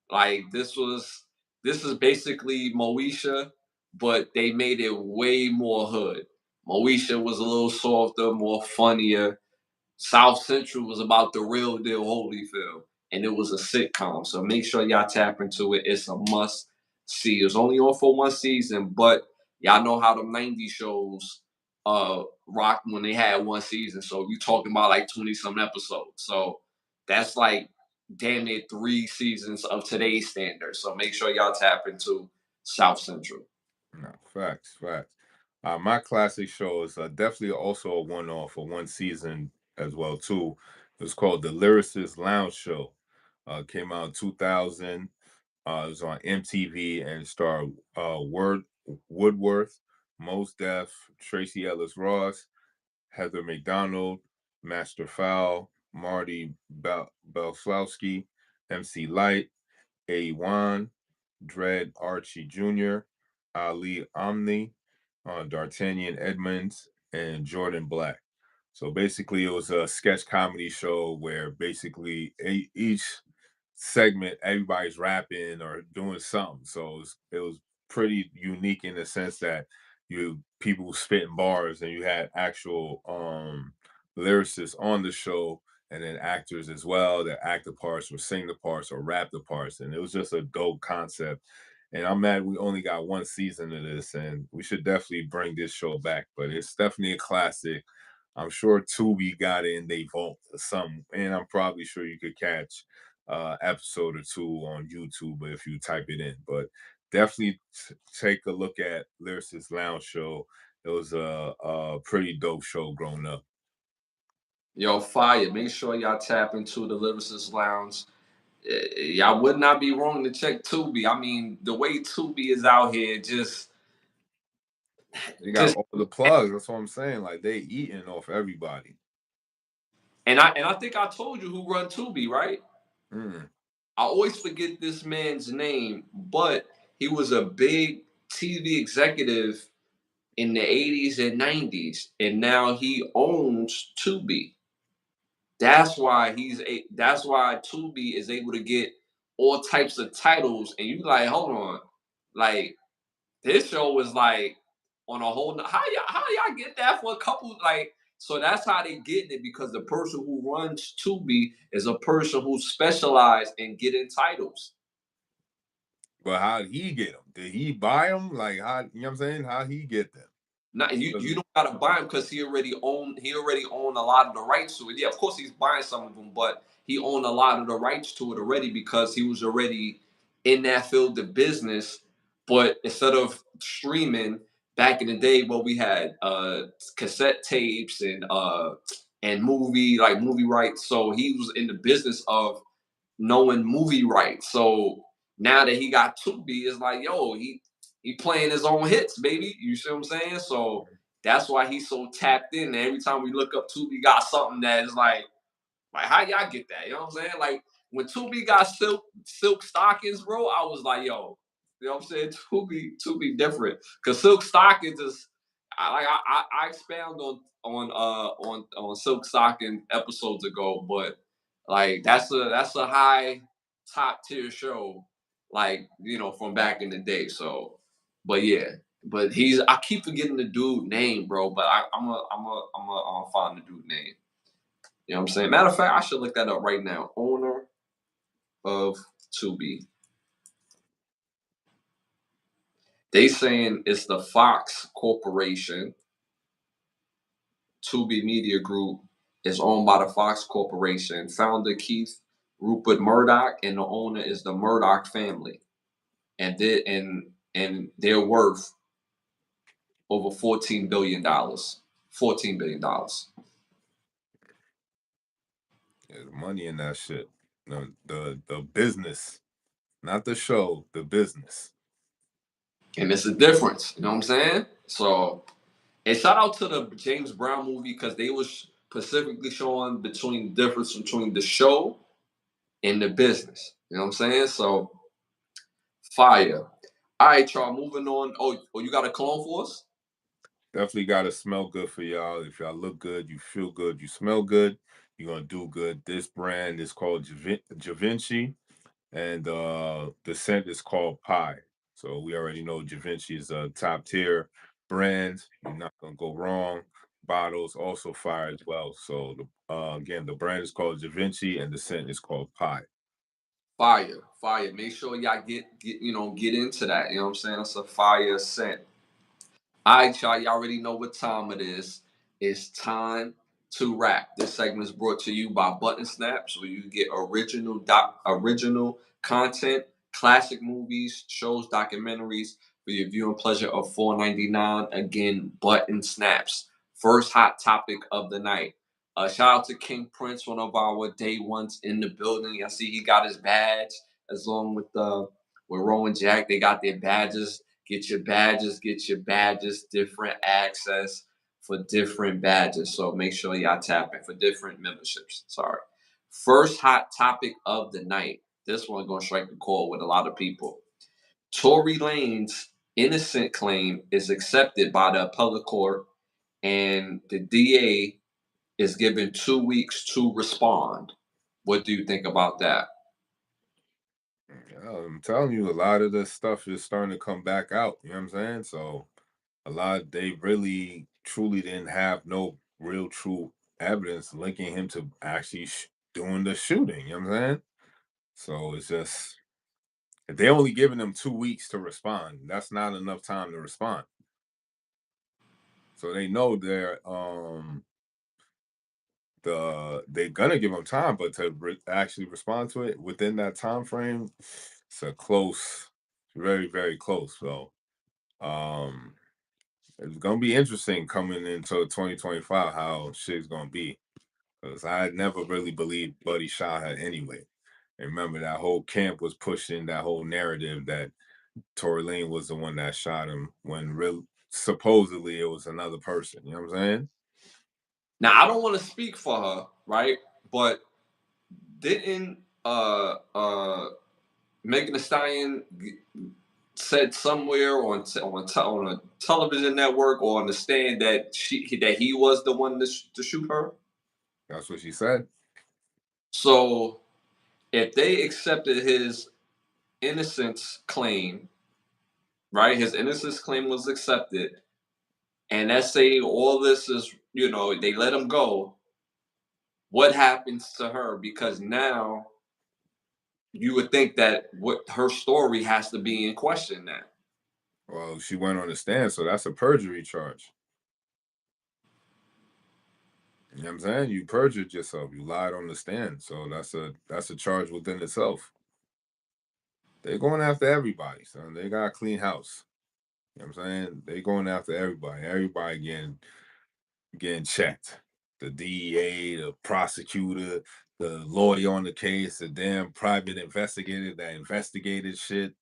Like this is basically Moesha, but they made it way more hood. Moesha was a little softer, more funnier. South Central was about the real deal Holyfield, and it was a sitcom. So make sure y'all tap into it. It's a must see. It's only on for one season, but y'all know how the '90s shows rock when they had one season. So you talking about like 20 some episodes. So that's like damn near 3 seasons of today's standards. So make sure y'all tap into South Central. No, facts, facts. My classic show is definitely also a one-off for one season as well too. It was called the Lyricist Lounge Show. Came out in 2000. It was on MTV and starred Word Woodworth, Mos Def, Tracy Ellis Ross, Heather McDonald, Master Fowl, Marty Belflowski, MC Light, A1, Dread Archie Jr., Ali Omni, D'Artagnan Edmonds, and Jordan Black. So basically, it was a sketch comedy show where basically each segment everybody's rapping or doing something. So it was pretty unique in the sense that you people spitting bars and you had actual lyricists on the show and then actors as well that act the parts or sing the parts or rap the parts. And it was just a dope concept. And I'm mad we only got one season of this, and we should definitely bring this show back. But it's definitely a classic. I'm sure Tubi got it in they vault or something, and I'm probably sure you could catch episode or two on YouTube if you type it in. But definitely take a look at Lyricist Lounge Show. It was a pretty dope show growing up. Yo, fire. Make sure y'all tap into the Lyricist Lounge. Y'all would not be wrong to check Tubi. I mean, the way Tubi is out here, They got just, all the plugs. That's what I'm saying. Like they eating off everybody. and I think I told you who run Tubi, right? Mm. I always forget this man's name, but he was a big TV executive in the 80s and 90s, and now he owns Tubi. That's why Tubi is able to get all types of titles, and you like, hold on, like this show was like on a whole how y'all get that for a couple like so that's how they getting it because the person who runs Tubi is a person who specialized in getting titles. But how did he get them? Did he buy them? Like how you know what I'm saying? How he get them? Not you Because don't gotta buy him because he already owned a lot of the rights to it. Yeah, of course he's buying some of them, but he owned a lot of the rights to it already because he was already in that field of business. But instead of streaming back in the day, where we had cassette tapes and movie rights, so he was in the business of knowing movie rights. So now that he got Tubi, it's like, yo, he playing his own hits, baby. You see what I'm saying? So that's why he's so tapped in. And every time we look up Tubi, got something that is like how y'all get that? You know what I'm saying? Like when Tubi got silk stockings, bro, I was like, yo, you know what I'm saying? Tubi different. Cause silk stockings is I expound on silk stocking episodes ago, but like that's a high top tier show, like from back in the day. So, but yeah, but I keep forgetting the dude name, bro. But I'm gonna find the dude name. You know what I'm saying? Matter of fact, I should look that up right now. Owner of Tubi. They saying it's the Fox Corporation. Tubi Media Group is owned by the Fox Corporation. Founder Keith Rupert Murdoch and the owner is the Murdoch family. And they're worth over $14 billion. $14 billion. there's money in that shit. The business, not the show, the business. And it's a difference. You know what I'm saying? So, and shout out to the James Brown movie because they was specifically showing between the difference between the show and the business. You know what I'm saying? So, fire. All right, y'all. Moving on. Oh, you got a clone for us? Definitely got to smell good for y'all. If y'all look good, you feel good, you smell good, you're gonna do good. This brand is called Givenchy, and the scent is called Pie. So we already know Givenchy is a top tier brand. You're not gonna go wrong. Bottles also fire as well. So again, the brand is called Givenchy, and the scent is called Pie. Fire, fire. Make sure y'all get into that. You know what I'm saying? It's a fire scent. All right, y'all. Y'all already know what time it is. It's time to rap. This segment is brought to you by Button Snaps, where you get original content, classic movies, shows, documentaries for your viewing pleasure of $4.99. Again, Button Snaps. First hot topic of the night. Shout out to King Prince, one of our day ones in the building. I see he got his badge, as long with Rowan Jack. They got their badges. Get your badges, different access for different badges. So make sure y'all tap in for different memberships. Sorry. First hot topic of the night. This one gonna strike a chord with a lot of people. Tory Lane's innocent claim is accepted by the appellate court, and the DA is given 2 weeks to respond. What do you think about that? I'm telling you, a lot of this stuff is starting to come back out. You know what I'm saying? So they really truly didn't have no real true evidence linking him to actually doing the shooting. You know what I'm saying? So it's just if they only giving them 2 weeks to respond, that's not enough time to respond. So they know they're they're gonna give him time, but to actually respond to it within that time frame, it's a close, very very close. So um, it's gonna be interesting coming into 2025 how shit's gonna be, because I had never really believed Buddy shot her anyway. And remember that whole camp was pushing that whole narrative that Tory Lane was the one that shot him when real supposedly it was another person. You know what I'm saying? Now I don't want to speak for her, right? But didn't Megan Thee Stallion said somewhere on a television network or on the stand that he was the one to shoot her? That's what she said. So if they accepted his innocence claim, right? His innocence claim was accepted, and let's say all this is, they let him go. What happens to her? Because now you would think that what her story has to be in question now. Well, she went on the stand, so that's a perjury charge. You know what I'm saying? You perjured yourself. You lied on the stand. So that's a charge within itself. They're going after everybody, son. They got a clean house. You know what I'm saying? They going after everybody. Everybody getting checked. The DEA, the prosecutor, the lawyer on the case, the damn private investigator that investigated shit.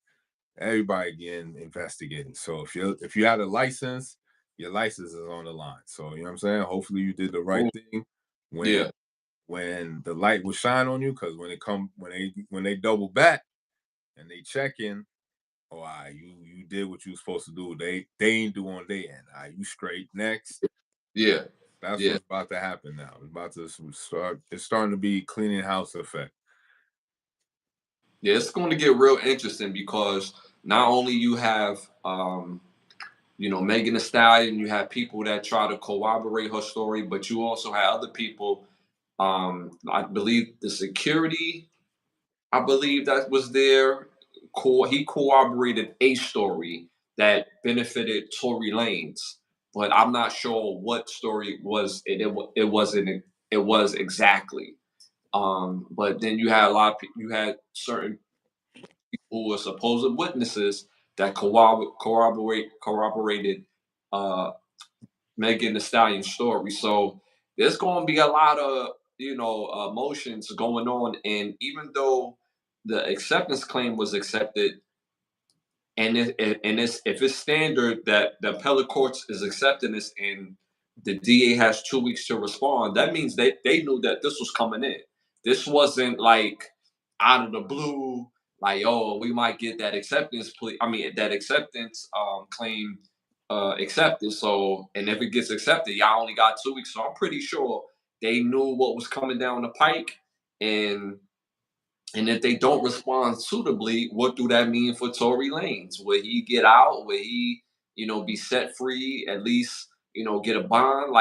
Everybody getting investigated. So if you had a license, your license is on the line. So you know what I'm saying? Hopefully you did the right Ooh, thing when yeah, the light will shine on you, because when they double back and they check in, oh, you did what you was supposed to do. They ain't do on their end. You straight next. yeah, That's yeah. what's about to happen now. It's about to start. It's starting to be cleaning house effect. Yeah, it's going to get real interesting because not only you have, Megan Thee Stallion, you have people that try to corroborate her story, but you also have other people. I believe the security, I believe that was there. He corroborated a story that benefited Tory Lanez, but I'm not sure what story it was. It wasn't. It was exactly. But then you had a lot of you had certain who were supposed witnesses that corroborated uh, Megan Thee Stallion story. So there's going to be a lot of emotions going on, and even though the acceptance claim was accepted, and if it's standard that the appellate courts is accepting this, and the DA has 2 weeks to respond, that means they knew that this was coming in. This wasn't like out of the blue, like, oh, we might get that acceptance plea. I mean, that acceptance claim accepted. So, and if it gets accepted, y'all only got 2 weeks. So I'm pretty sure they knew what was coming down the pike, and if they don't respond suitably, what do that mean for Tory Lanez? Will he get out? Will he, be set free? At least, get a bond?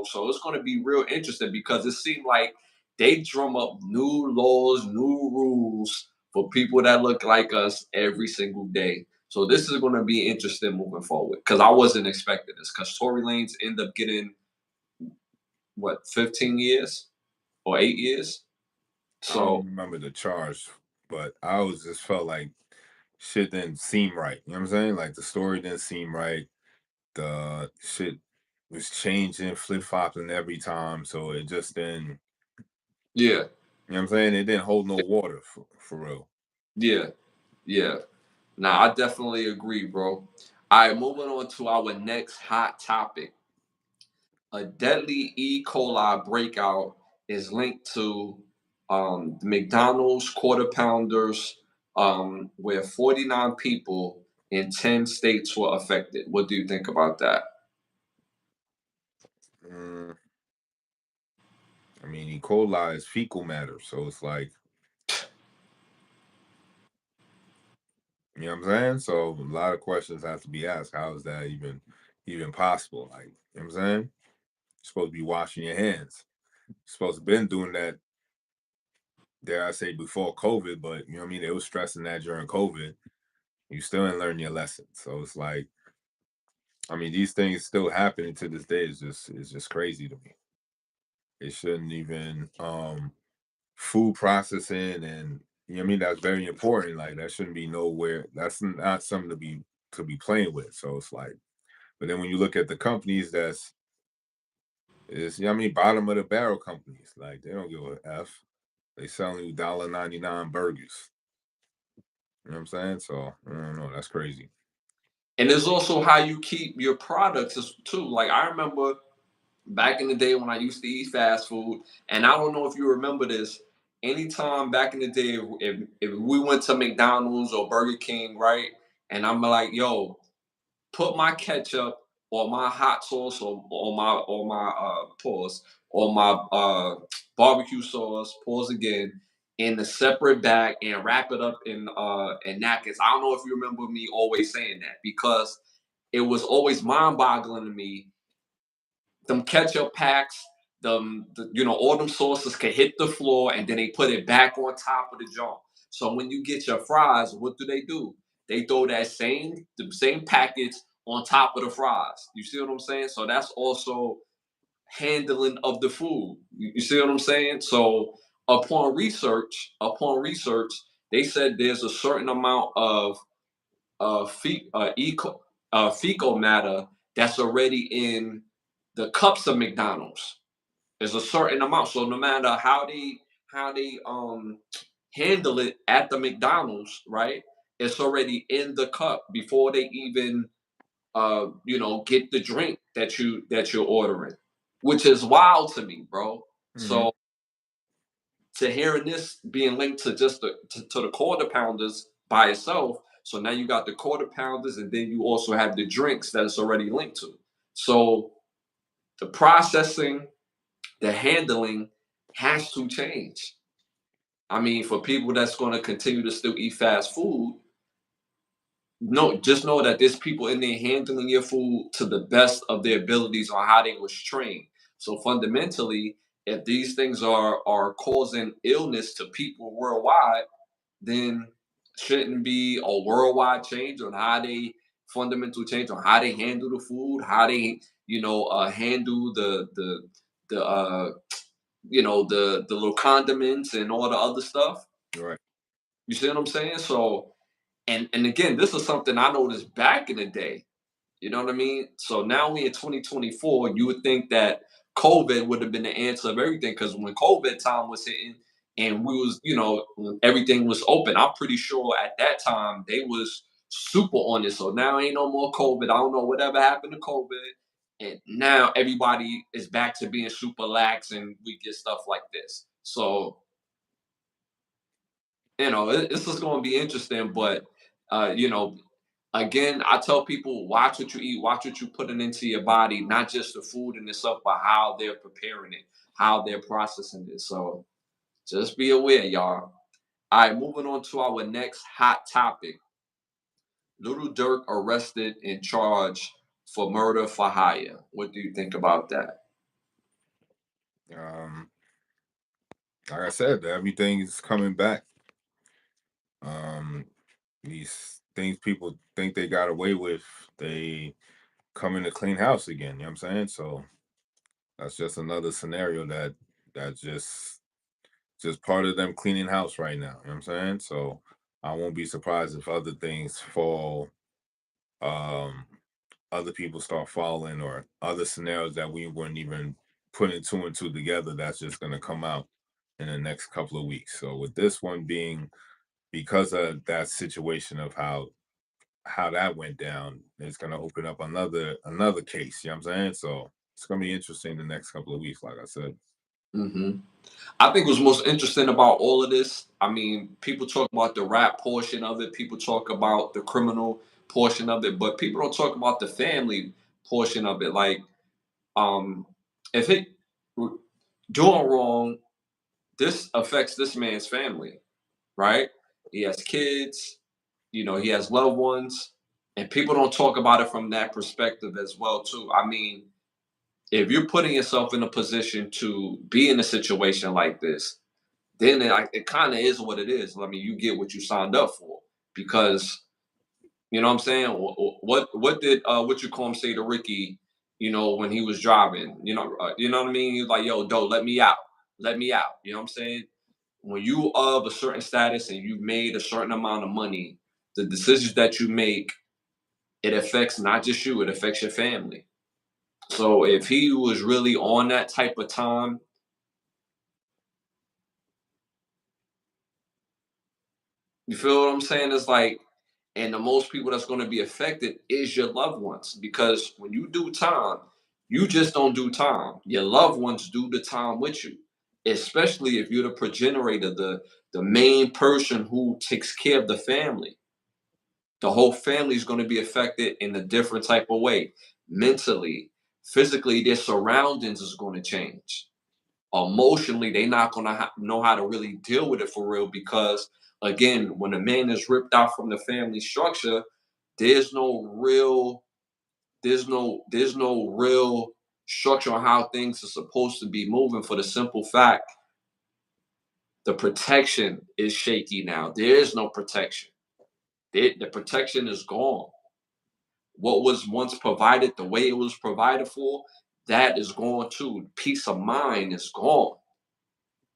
So it's going to be real interesting because it seemed like they drum up new laws, new rules for people that look like us every single day. So this is going to be interesting moving forward because I wasn't expecting this because Tory Lanez ended up getting what 15 years or 8 years. I don't So even remember the charge, but I always just felt like shit didn't seem right. You know what I'm saying? Like the story didn't seem right. The shit was changing, flip flopping every time. So it just didn't, yeah, you know what I'm saying? It didn't hold no water for real. yeah, yeah. Nah, I definitely agree, bro. All right, moving on to our next hot topic. A deadly E. coli breakout is linked to the McDonald's Quarter Pounders, where 49 people in 10 states were affected. What do you think about that? Mm, I mean, E. coli is fecal matter. So it's like, you know what I'm saying? So a lot of questions have to be asked. How is that even possible? Like, you know what I'm saying? You're supposed to be washing your hands. You're supposed to been doing that, dare I say, before COVID, but you know what I mean? They were stressing that during COVID. You still ain't learned your lesson. So it's like, I mean, these things still happening to this day is just crazy to me. It shouldn't even food processing, and you know what I mean, that's very important. Like that shouldn't be nowhere. That's not something to be playing with. So it's like, but then when you look at the companies that's is you know what I mean, bottom of the barrel companies, like they don't give a F. They selling you $1.99 burgers. You know what I'm saying? So I don't know. That's crazy. And there's also how you keep your products too. Like I remember back in the day when I used to eat fast food, and I don't know if you remember this. Anytime back in the day, if we went to McDonald's or Burger King, right, and I'm like, yo, put my ketchup or my hot sauce or my pause or my barbecue sauce, pause again, in a separate bag and wrap it up in napkins. I don't know if you remember me always saying that because it was always mind-boggling to me. Them ketchup packs, you know, all them sauces can hit the floor and then they put it back on top of the jar. So when you get your fries, what do? They throw the same package on top of the fries. You see what I'm saying? So that's also handling of the food. You see what I'm saying? So upon research, they said there's a certain amount of fecal matter that's already in the cups of McDonald's. There's a certain amount. So no matter how they handle it at the McDonald's, right? It's already in the cup before they even get the drink that you're ordering, which is wild to me, bro. Hmm. So to hearing this being linked to just to the quarter pounders by itself. So now you got the quarter pounders, and then you also have the drinks that it's already linked to. So the processing, the handling has to change. I mean, for people that's going to continue to still eat fast food, no, just know that there's people in there handling your food to the best of their abilities on how they was trained. So fundamentally, if these things are causing illness to people worldwide, then shouldn't be a worldwide change on how they fundamental change on how they handle the food, how they handle the little condiments and all the other stuff. Right. You see what I'm saying? So and again, this is something I noticed back in the day. You know what I mean? So now we in 2024, you would think that COVID would have been the answer of everything because when COVID time was hitting and we was, when everything was open, I'm pretty sure at that time they was super on it. So now ain't no more COVID. I don't know whatever happened to COVID. And now everybody is back to being super lax and we get stuff like this. So, it's just going to be interesting. But, uh, you know, again, I tell people watch what you eat, watch what you putting into your body, not just the food in itself, but how they're preparing it, how they're processing it. So just be aware, y'all. All right, moving on to our next hot topic. Little Dirk arrested and charged for murder for hire. What do you think about that? Um, like I said, everything is coming back. Um, these things people think they got away with, they come in to clean house again. You know what I'm saying? So that's just another scenario that's just part of them cleaning house right now. You know what I'm saying? So I won't be surprised if other things fall, um, other people start following, or other scenarios that we weren't even putting two and two together. That's just going to come out in the next couple of weeks. So with this one being because of that situation of how that went down, it's going to open up another case. You know what I'm saying? So it's going to be interesting the next couple of weeks, like I said. hmm I think what's most interesting about all of this, I mean, people talk about the rap portion of it, people talk about the criminal portion of it, but people don't talk about the family portion of it. Like, um, if it doing wrong, this affects this man's family, right? He has kids, he has loved ones, and people don't talk about it from that perspective as well, too. I mean, if you're putting yourself in a position to be in a situation like this, then it kind of is what it is. I mean, you get what you signed up for because you know what I'm saying. What did what you call him say to Ricky? when he was driving, you know what I mean? He was like, yo, Doe, let me out. Let me out. You know what I'm saying? When you of a certain status and you've made a certain amount of money, the decisions that you make, it affects not just you, it affects your family. So if he was really on that type of time, you feel what I'm saying? It's like, and the most people that's going to be affected is your loved ones, because when you do time, you just don't do time. Your loved ones do the time with you, especially if you're the progenitor, the main person who takes care of the family. The whole family is going to be affected in a different type of way, mentally, physically. Their surroundings is going to change. Emotionally, they're not going to know how to really deal with it for real, because again, when a man is ripped out from the family structure, there's no real there's no real structure on how things are supposed to be moving, for the simple fact the protection is shaky now. There is no protection. The protection is gone. What was once provided, the way it was provided for, that is gone too. Peace of mind is gone.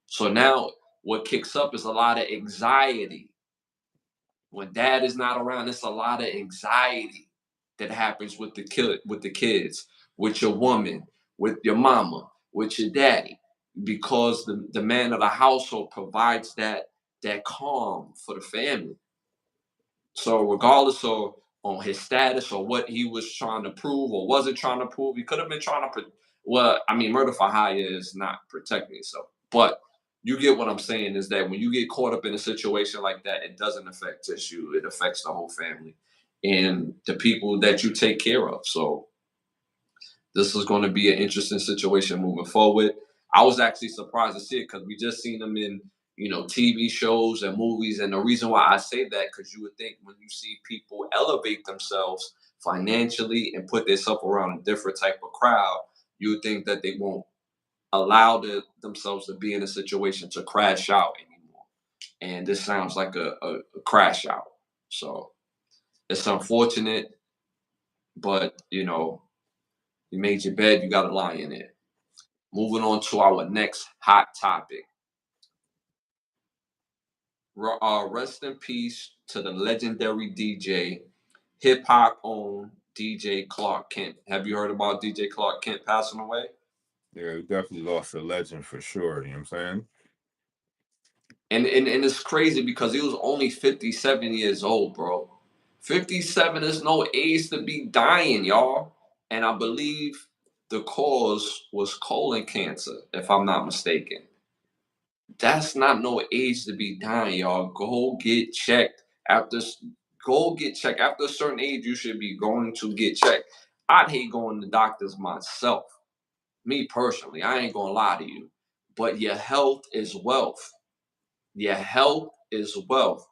So now what kicks up is a lot of anxiety. When dad is not around, it's a lot of anxiety that happens with the kids, with your woman, with your mama, with your daddy, because the man of the household provides that calm for the family. So regardless of on his status or what he was trying to prove or wasn't trying to prove, he could have been trying to. Well, I mean, murder for hire is not protecting yourself, but you get what I'm saying. Is that when you get caught up in a situation like that, it doesn't affect just you; it affects the whole family and the people that you take care of. So this is going to be an interesting situation moving forward. I was actually surprised to see it because we just seen them in TV shows and movies, and the reason why I say that, because you would think when you see people elevate themselves financially and put themselves around a different type of crowd, you would think that they won't allow themselves to be in a situation to crash out anymore. And this sounds like a crash out. So it's unfortunate, but you made your bed, you got to lie in it. Moving on to our next hot topic. Rest in peace to the legendary DJ, hip hop owned DJ Clark Kent. Have you heard about DJ Clark Kent passing away? Yeah, we definitely lost a legend for sure. You know what I'm saying? And it's crazy because he was only 57 years old, bro. 57 is no age to be dying, y'all. And I believe the cause was colon cancer, if I'm not mistaken. That's not no age to be dying, y'all. Go get checked. Go get checked. After a certain age, you should be going to get checked. I'd hate going to doctors myself. Me personally, I ain't gonna lie to you. But your health is wealth. Your health is wealth.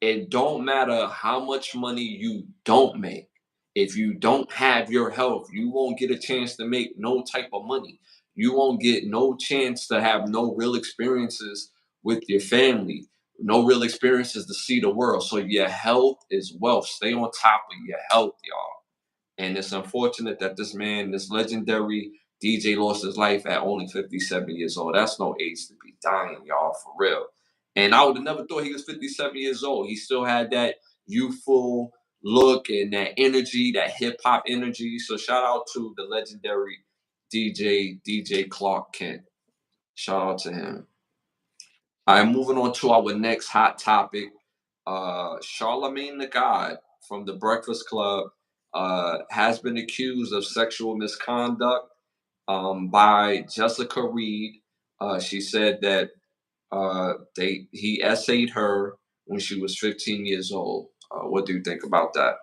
It don't matter how much money you don't make. If you don't have your health, you won't get a chance to make no type of money. You won't get no chance to have no real experiences with your family, no real experiences to see the world. So your health is wealth. Stay on top of your health, y'all. And it's unfortunate that this man, this legendary DJ, lost his life at only 57 years old. That's no age to be dying, y'all, for real. And I would have never thought he was 57 years old. He still had that youthful look and that energy, that hip hop energy. So shout out to the legendary DJ Clark Kent. Shout out to him. All right, moving on to our next hot topic. Charlemagne the God from the Breakfast Club has been accused of sexual misconduct by Jessica Reed. She said that he essayed her when she was 15 years old. What do you think about that?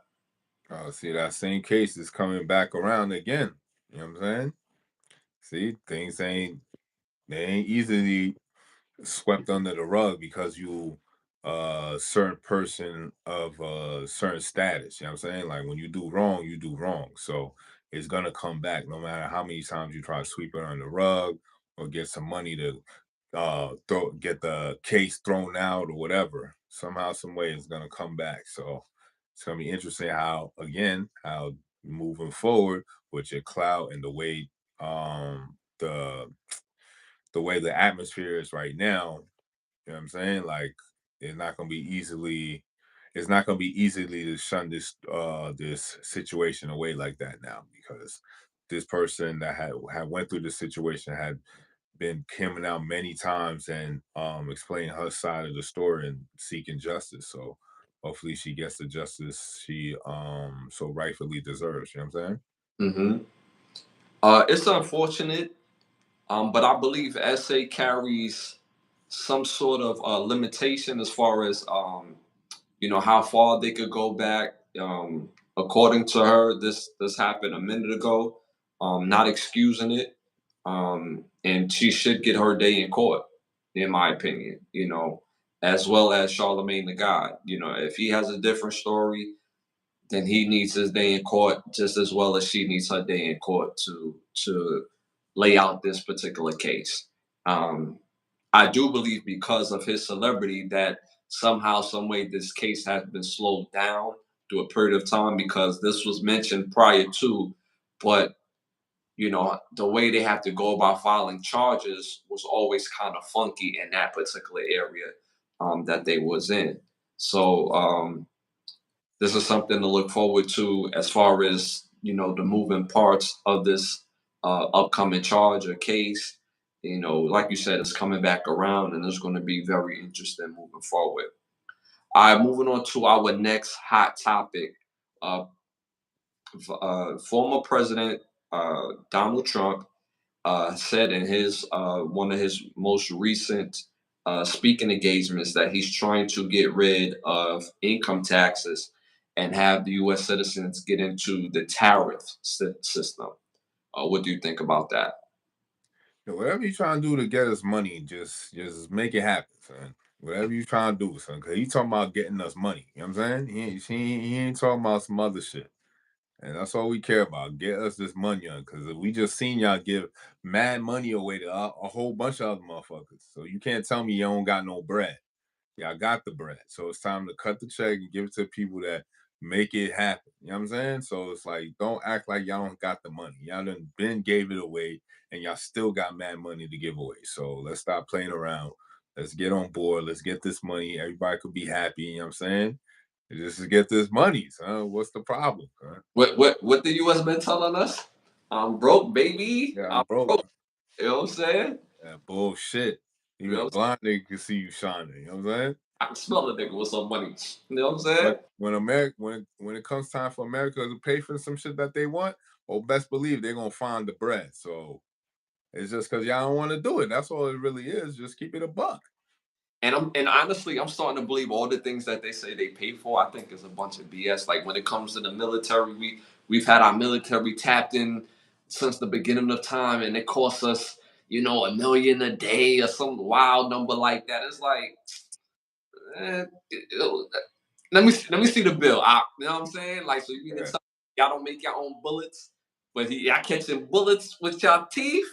See, that same case is coming back around again. You know what I'm saying? See, things they ain't easily swept under the rug because you certain person of certain status. You know what I'm saying? Like when you do wrong, you do wrong. So it's gonna come back no matter how many times you try to sweep it under the rug or get some money to get the case thrown out or whatever. Somehow, some way it's gonna come back. So it's gonna be interesting how moving forward with your clout and the way the way the atmosphere is right now, you know what I'm saying? Like it's not gonna be easily it's not gonna be easily to shun this situation away like that now, because this person that had went through this situation had been coming out many times and explaining her side of the story and seeking justice. So hopefully she gets the justice she so rightfully deserves. You know what I'm saying? Hmm. It's unfortunate, but I believe SA carries some sort of limitation as far as how far they could go back. According to her, this happened a minute ago. Not excusing it, and she should get her day in court, in my opinion. As well as Charlemagne the God. If he has a different story, then he needs his day in court just as well as she needs her day in court to lay out this particular case. Um, I do believe because of his celebrity that somehow, some way, this case has been slowed down through a period of time because this was mentioned prior to, but the way they have to go about filing charges was always kind of funky in that particular area that they was in. So this is something to look forward to as far as the moving parts of this upcoming charge or case. Like you said, it's coming back around, and it's going to be very interesting moving forward. All right, moving on to our next hot topic. Uh, Former President Donald Trump said in his one of his most recent speaking engagements that he's trying to get rid of income taxes and have the U.S. citizens get into the tariff system. What do you think about that? Yeah, whatever you trying to do to get us money, just make it happen, son. Whatever you trying to do, son. Cause he talking about getting us money. You know what I'm saying? He ain't talking about some other shit. And that's all we care about. Get us this money on. Cause we just seen y'all give mad money away to a whole bunch of other motherfuckers. So you can't tell me you don't got no bread. Y'all got the bread. So it's time to cut the check and give it to people that make it happen. You know what I'm saying? So it's like, don't act like y'all don't got the money. Y'all done been gave it away and y'all still got mad money to give away. So let's stop playing around. Let's get on board. Let's get this money. Everybody could be happy. You know what I'm saying? Just to get this money, son. What's the problem, huh? What the U.S. been telling us? I'm broke, baby. Yeah, I'm I'm broke. broke. You know what I'm saying? Yeah, bullshit. You Even know a what I'm saying? blind nigga can see you shining. You know what I'm saying? I can smell a nigga with some money. You know what I'm saying? When America when it comes time for America to pay for some shit that they want, oh best believe they're gonna find the bread. So it's just because y'all don't want to do it. That's all it really is. Just keep it a buck. And honestly, I'm starting to believe all the things that they say they pay for. I think is a bunch of BS. Like when it comes to the military, we've had our military tapped in since the beginning of time, and it costs us, $1 million a day or some wild number like that. It's like, let me see the bill. You know what I'm saying? Like, so you mean to Yeah. tell me y'all don't make your own bullets, but y'all catching bullets with your teeth?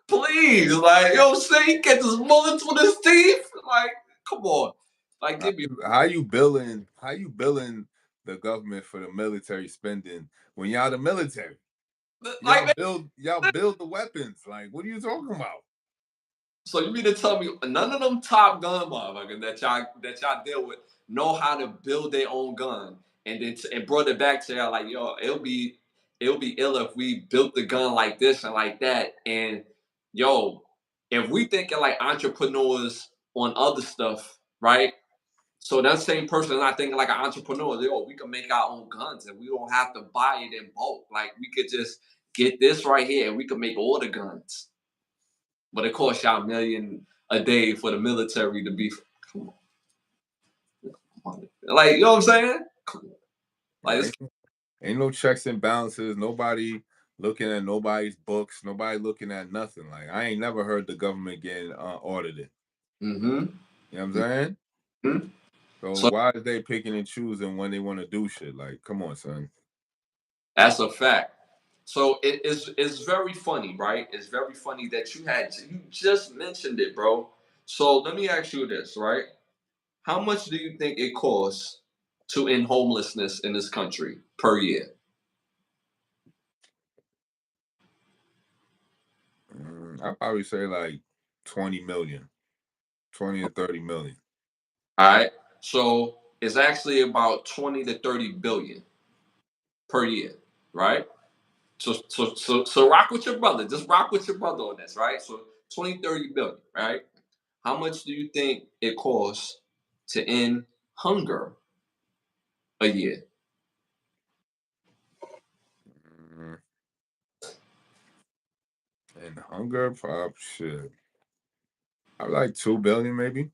Please, like, you know what I'm saying? He catches bullets with his teeth. Like, come on. Like, give me How you billing the government for the military spending when y'all the military? like. Y'all build the weapons. Like, what are you talking about? So you mean to tell me none of them Top Gun motherfuckers that y'all deal with know how to build their own gun and then and brought it back to y'all like, yo, it'll be ill if we built the gun like this and like that. And yo, if we thinking like entrepreneurs on other stuff, right? So that same person is not thinking like an entrepreneur. Yo, we can make our own guns and we don't have to buy it in bulk. Like we could just get this right here and we can make all the guns. But it costs y'all $1 million a day for the military to be. Come on. Like, you know what I'm saying? Come on. Like, Yeah, ain't no checks and balances. Nobody looking at nobody's books. Nobody looking at nothing. Like I ain't never heard the government getting audited. mm-hmm. You know what I'm saying? Mm-hmm. So So why are they picking and choosing when they want to do shit? Like, come on, son. that's a fact. So it's very funny, right? It's very funny that you just mentioned it, bro. So let me ask you this, right? How much do you think it costs to end homelessness in this country per year? I'd probably say like 20 million, 20 to 30 million. All right. So it's actually about 20 to 30 billion per year, right? So rock with your brother. Just rock with your brother on this, right? So 20, 30 billion, right? How much do you think it costs to end hunger a year? Mm, and hunger, pop shit. I like 2 billion maybe.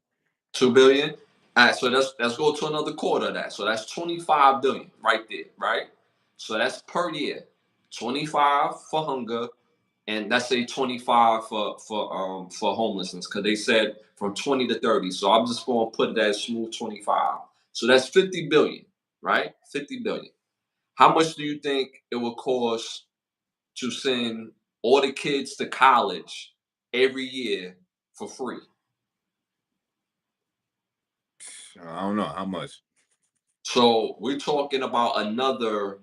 2 billion. All right, so let's go to another quarter of that. So that's 25 billion right there, right? So that's per year. 25 for hunger, and let's say 25 for homelessness, because they said from 20 to 30. So I'm just gonna put it as smooth 25. So that's 50 billion, right? 50 billion. How much do you think it would cost to send all the kids to college every year for free? I don't know how much. So we're talking about another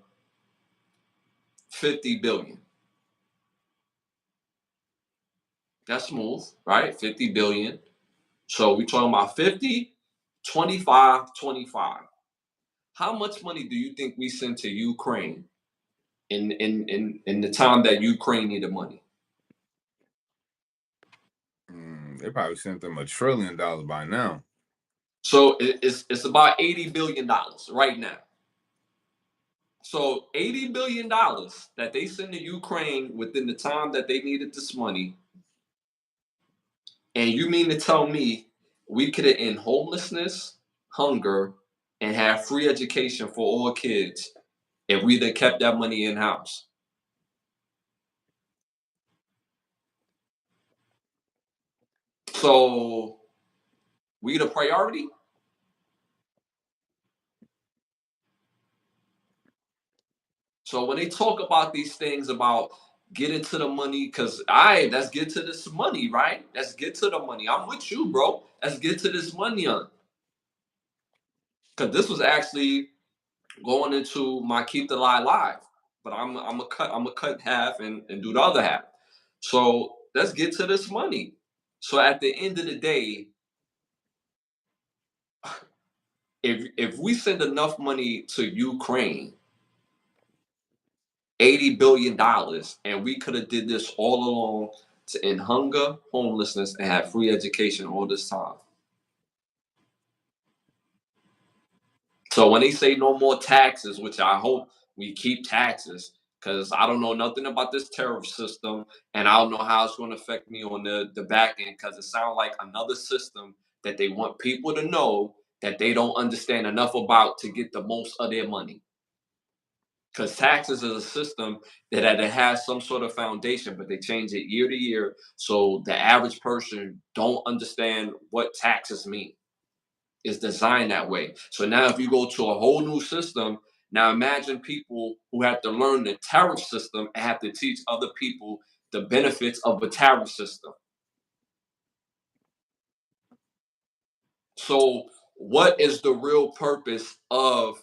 50 billion. That's smooth, right? 50 billion. So we're talking about 50, 25, 25. How much money do you think we sent to Ukraine in the time that Ukraine needed money? They probably sent them $1 trillion by now. So it's about $80 billion right now. So $80 billion that they send to Ukraine within the time that they needed this money. And you mean to tell me we could have end homelessness, hunger, and have free education for all kids if we'd have kept that money in house? So we the priority? So when they talk about these things about getting to the money, because let's get to this money, right? Let's get to the money. I'm with you, bro. Let's get to this money on. Because this was actually going into my keep the lie live. But I'm a cut half and do the other half. So let's get to this money. So at the end of the day, if we send enough money to Ukraine, $80 billion, and we could have did this all along to end hunger, homelessness, and have free education all this time. So when they say no more taxes, which I hope we keep taxes, because I don't know nothing about this tariff system, and I don't know how it's going to affect me on the back end, because it sounds like another system that they want people to know that they don't understand enough about to get the most of their money. Because taxes is a system that it has some sort of foundation, but they change it year to year, so the average person don't understand what taxes mean. It's designed that way. So now if you go to a whole new system, now imagine people who have to learn the tariff system and have to teach other people the benefits of a tariff system. So what is the real purpose of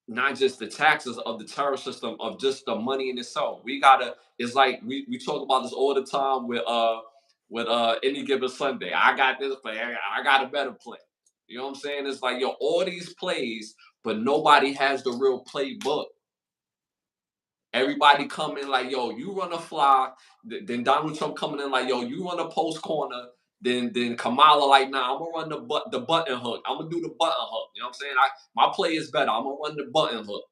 not just the taxes of the tariff system, of just the money in itself? We gotta, it's like we talk about this all the time with any given Sunday. I got this play, I got a better play. You know what I'm saying? It's like, yo, all these plays, but nobody has the real playbook. Everybody come in like, yo, you run a fly. Then Donald Trump coming in like, yo, you run a post corner. Then Kamala like, nah, I'm gonna run the button hook. I'm gonna do the button hook. You know what I'm saying? My play is better. I'm gonna run the button hook.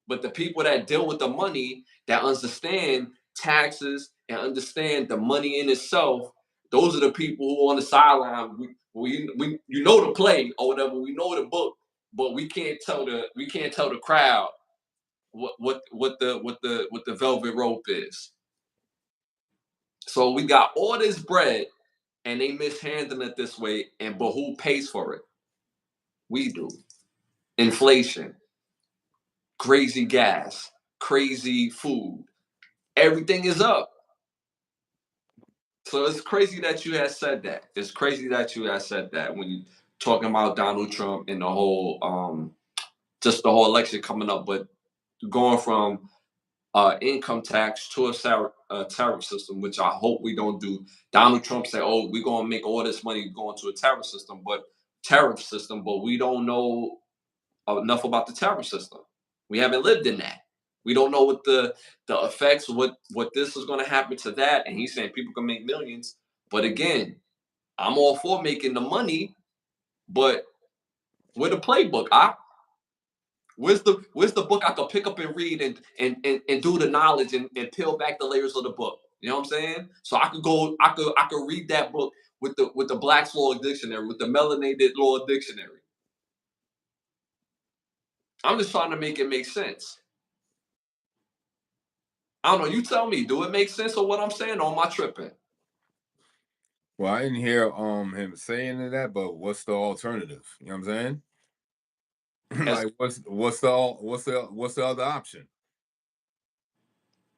But the people that deal with the money, that understand taxes and understand the money in itself, those are the people who on the sideline. We you know the play or whatever. We know the book, but we can't tell the crowd what the velvet rope is. So we got all this bread, and they mishandling it this way. And but who pays for it? We do. Inflation, crazy gas, crazy food. Everything is up. So it's crazy that you had said that. It's crazy that you had said that when you talking about Donald Trump and the whole just the whole election coming up, but going from income tax to a tariff system, which I hope we don't do. Donald Trump said, "Oh, we're gonna make all this money going to a tariff system," but we don't know enough about the tariff system. We haven't lived in that. We don't know what the effects, what this is going to happen to that. And he's saying people can make millions, but again, I'm all for making the money, but where the playbook? Where's the book I could pick up and read and do the knowledge and peel back the layers of the book? You know what I'm saying? So I could read that book with the Black's Law Dictionary, with the Melanated Law Dictionary. I'm just trying to make it make sense. I don't know. You tell me. Do it make sense of what I'm saying, or am I tripping? Well, I didn't hear him saying that, but what's the alternative? You know what I'm saying? Like, what's the other option?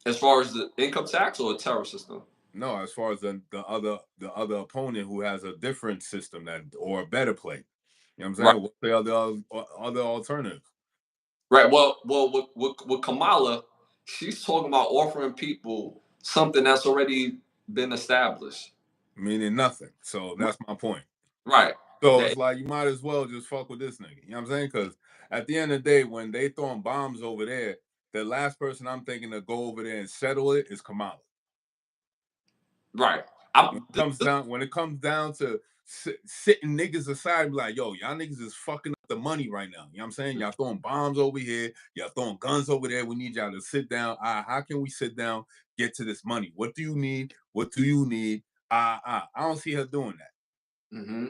As far as the income tax or the tariff system? No, as far as the other opponent who has a different system or a better play. You know what I'm saying? Right. What's the other alternative? Right. Well, with Kamala, she's talking about offering people something that's already been established. Meaning nothing. So that's my point. Right. So it's like you might as well just fuck with this nigga. You know what I'm saying? Because at the end of the day, when they throwing bombs over there, the last person I'm thinking to go over there and settle it is Kamala. Right. When it comes down to sitting niggas aside and be like, yo, y'all niggas is fucking up the money right now. You know what I'm saying? Y'all throwing bombs over here. Y'all throwing guns over there. We need y'all to sit down. How can we sit down, get to this money? What do you need? What do you need? I don't see her doing that. Mm-hmm.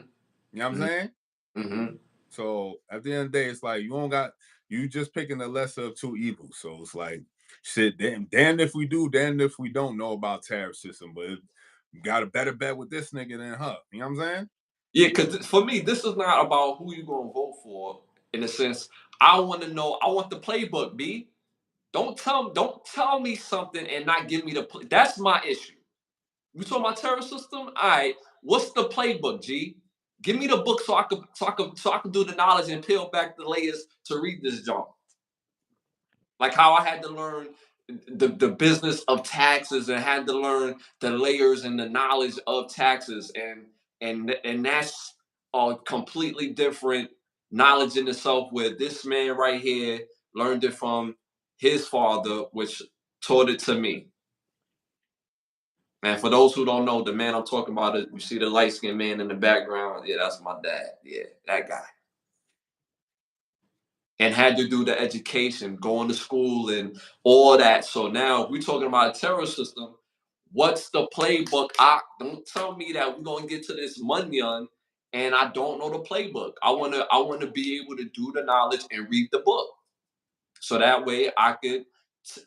You know what I'm saying? Mm-hmm. So at the end of the day, it's like you just picking the lesser of two evils. So it's like, shit, damn if we do, damn if we don't know about tariff system, but you got a better bet with this nigga than her. You know what I'm saying? Yeah, because for me, this is not about who you're gonna vote for. In a sense, I want to know. I want the playbook. B. Don't tell me something and not give me the play. That's my issue. You talking about tariff system? All right. What's the playbook, G? Give me the book so I could do the knowledge and peel back the layers to read this junk. Like how I had to learn the business of taxes and had to learn the layers and the knowledge of taxes and that's a completely different knowledge in itself where this man right here learned it from his father, which taught it to me. And for those who don't know, the man I'm talking about, you see the light skinned man in the background. Yeah, that's my dad. Yeah, that guy. And had to do the education, going to school and all that. So now if we're talking about a terror system, what's the playbook? Don't tell me that we're gonna get to this money and I don't know the playbook. I wanna be able to do the knowledge and read the book. So that way I could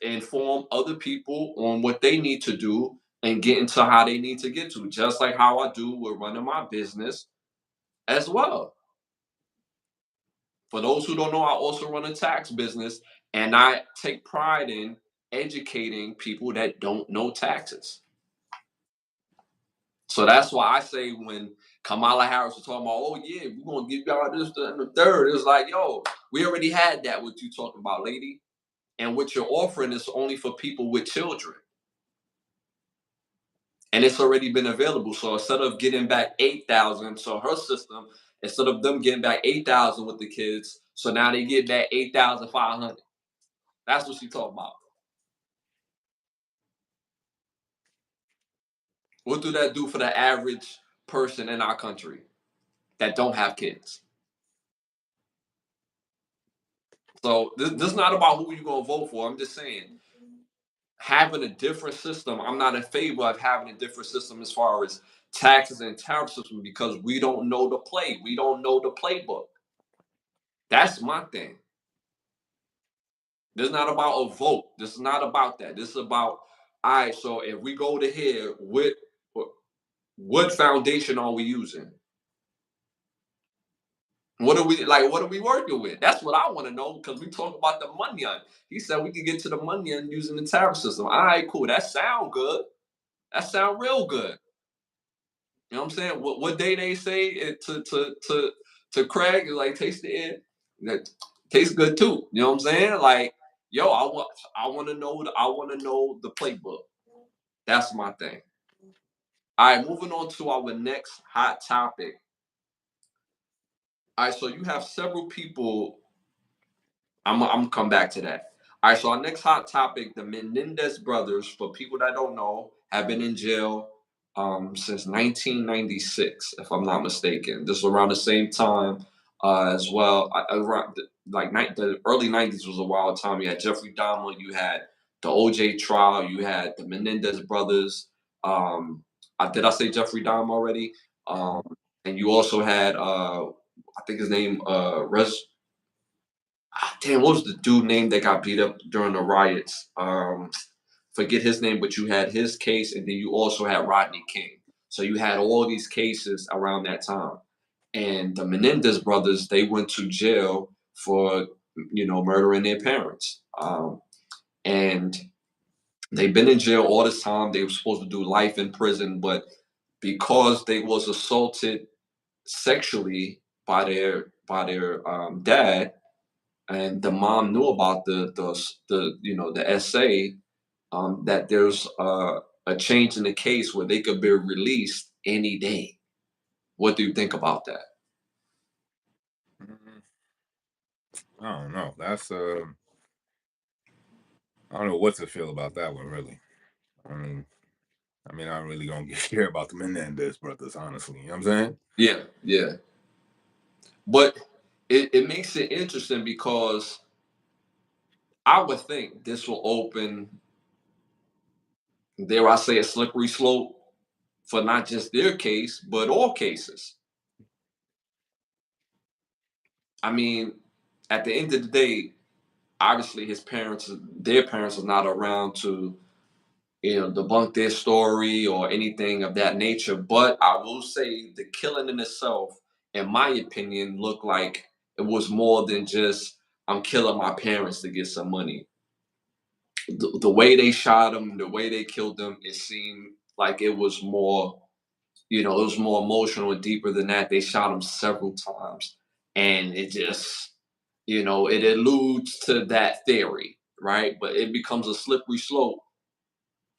inform other people on what they need to do and get into how they need to get to, just like how I do with running my business as well. For those who don't know, I also run a tax business and I take pride in educating people that don't know taxes. So that's why I say when Kamala Harris was talking about, oh yeah, we're gonna give y'all this and the third, it's like, yo, we already had that, what you talking about, lady. And what you're offering is only for people with children. And it's already been available. So instead of getting back 8,000, so her system, instead of them getting back 8,000 with the kids, so now they get back 8,500. That's what she talking about. What do that do for the average person in our country that don't have kids? So this is not about who you're gonna vote for. I'm just saying having a different system. I'm not in favor of having a different system as far as taxes and tariff system because we don't know the play. We don't know the playbook. That's my thing. This is not about a vote. This is not about that. This is about, all right, so if we go to here, what foundation are we using? What are we working with? That's what I want to know because we talk about the money on. He said we could get to the money on using the tariff system. All right, cool. That sound good. That sound real good. You know what I'm saying? What day they say it to Craig is like taste the end. That tastes good too. You know what I'm saying? Like, yo, I want to know the playbook. That's my thing. All right, moving on to our next hot topic. All right, so you have several people. I'm gonna come back to that. All right, so our next hot topic: the Menendez brothers. For people that don't know, have been in jail since 1996, if I'm not mistaken. This was around the same time as well. Around the early 90s was a wild time. You had Jeffrey Dahmer, you had the OJ trial, you had the Menendez brothers. Did I say Jeffrey Dahmer already? And you also had I think his name damn, what was the dude name that got beat up during the riots? Forget his name, but you had his case, and then you also had Rodney King. So you had all these cases around that time. And the Menendez brothers, they went to jail for murdering their parents. And they've been in jail all this time. They were supposed to do life in prison, but because they was assaulted sexually by their dad, and the mom knew about the essay, that there's a change in the case where they could be released any day. What do you think about that? Mm, I don't know. I don't know what to feel about that one, really. I don't really gonna care about the Menendez brothers, honestly. You know what I'm saying? Yeah, yeah. But it makes it interesting because I would think this will open, dare I say, a slippery slope for not just their case, but all cases. I mean, at the end of the day, obviously their parents are not around to debunk their story or anything of that nature. But I will say the killing in itself, in my opinion, looked like it was more than just I'm killing my parents to get some money. The way they shot them, the way they killed them, it seemed like it was more, it was more emotional and deeper than that. They shot him several times, and it just, it alludes to that theory, right? But it becomes a slippery slope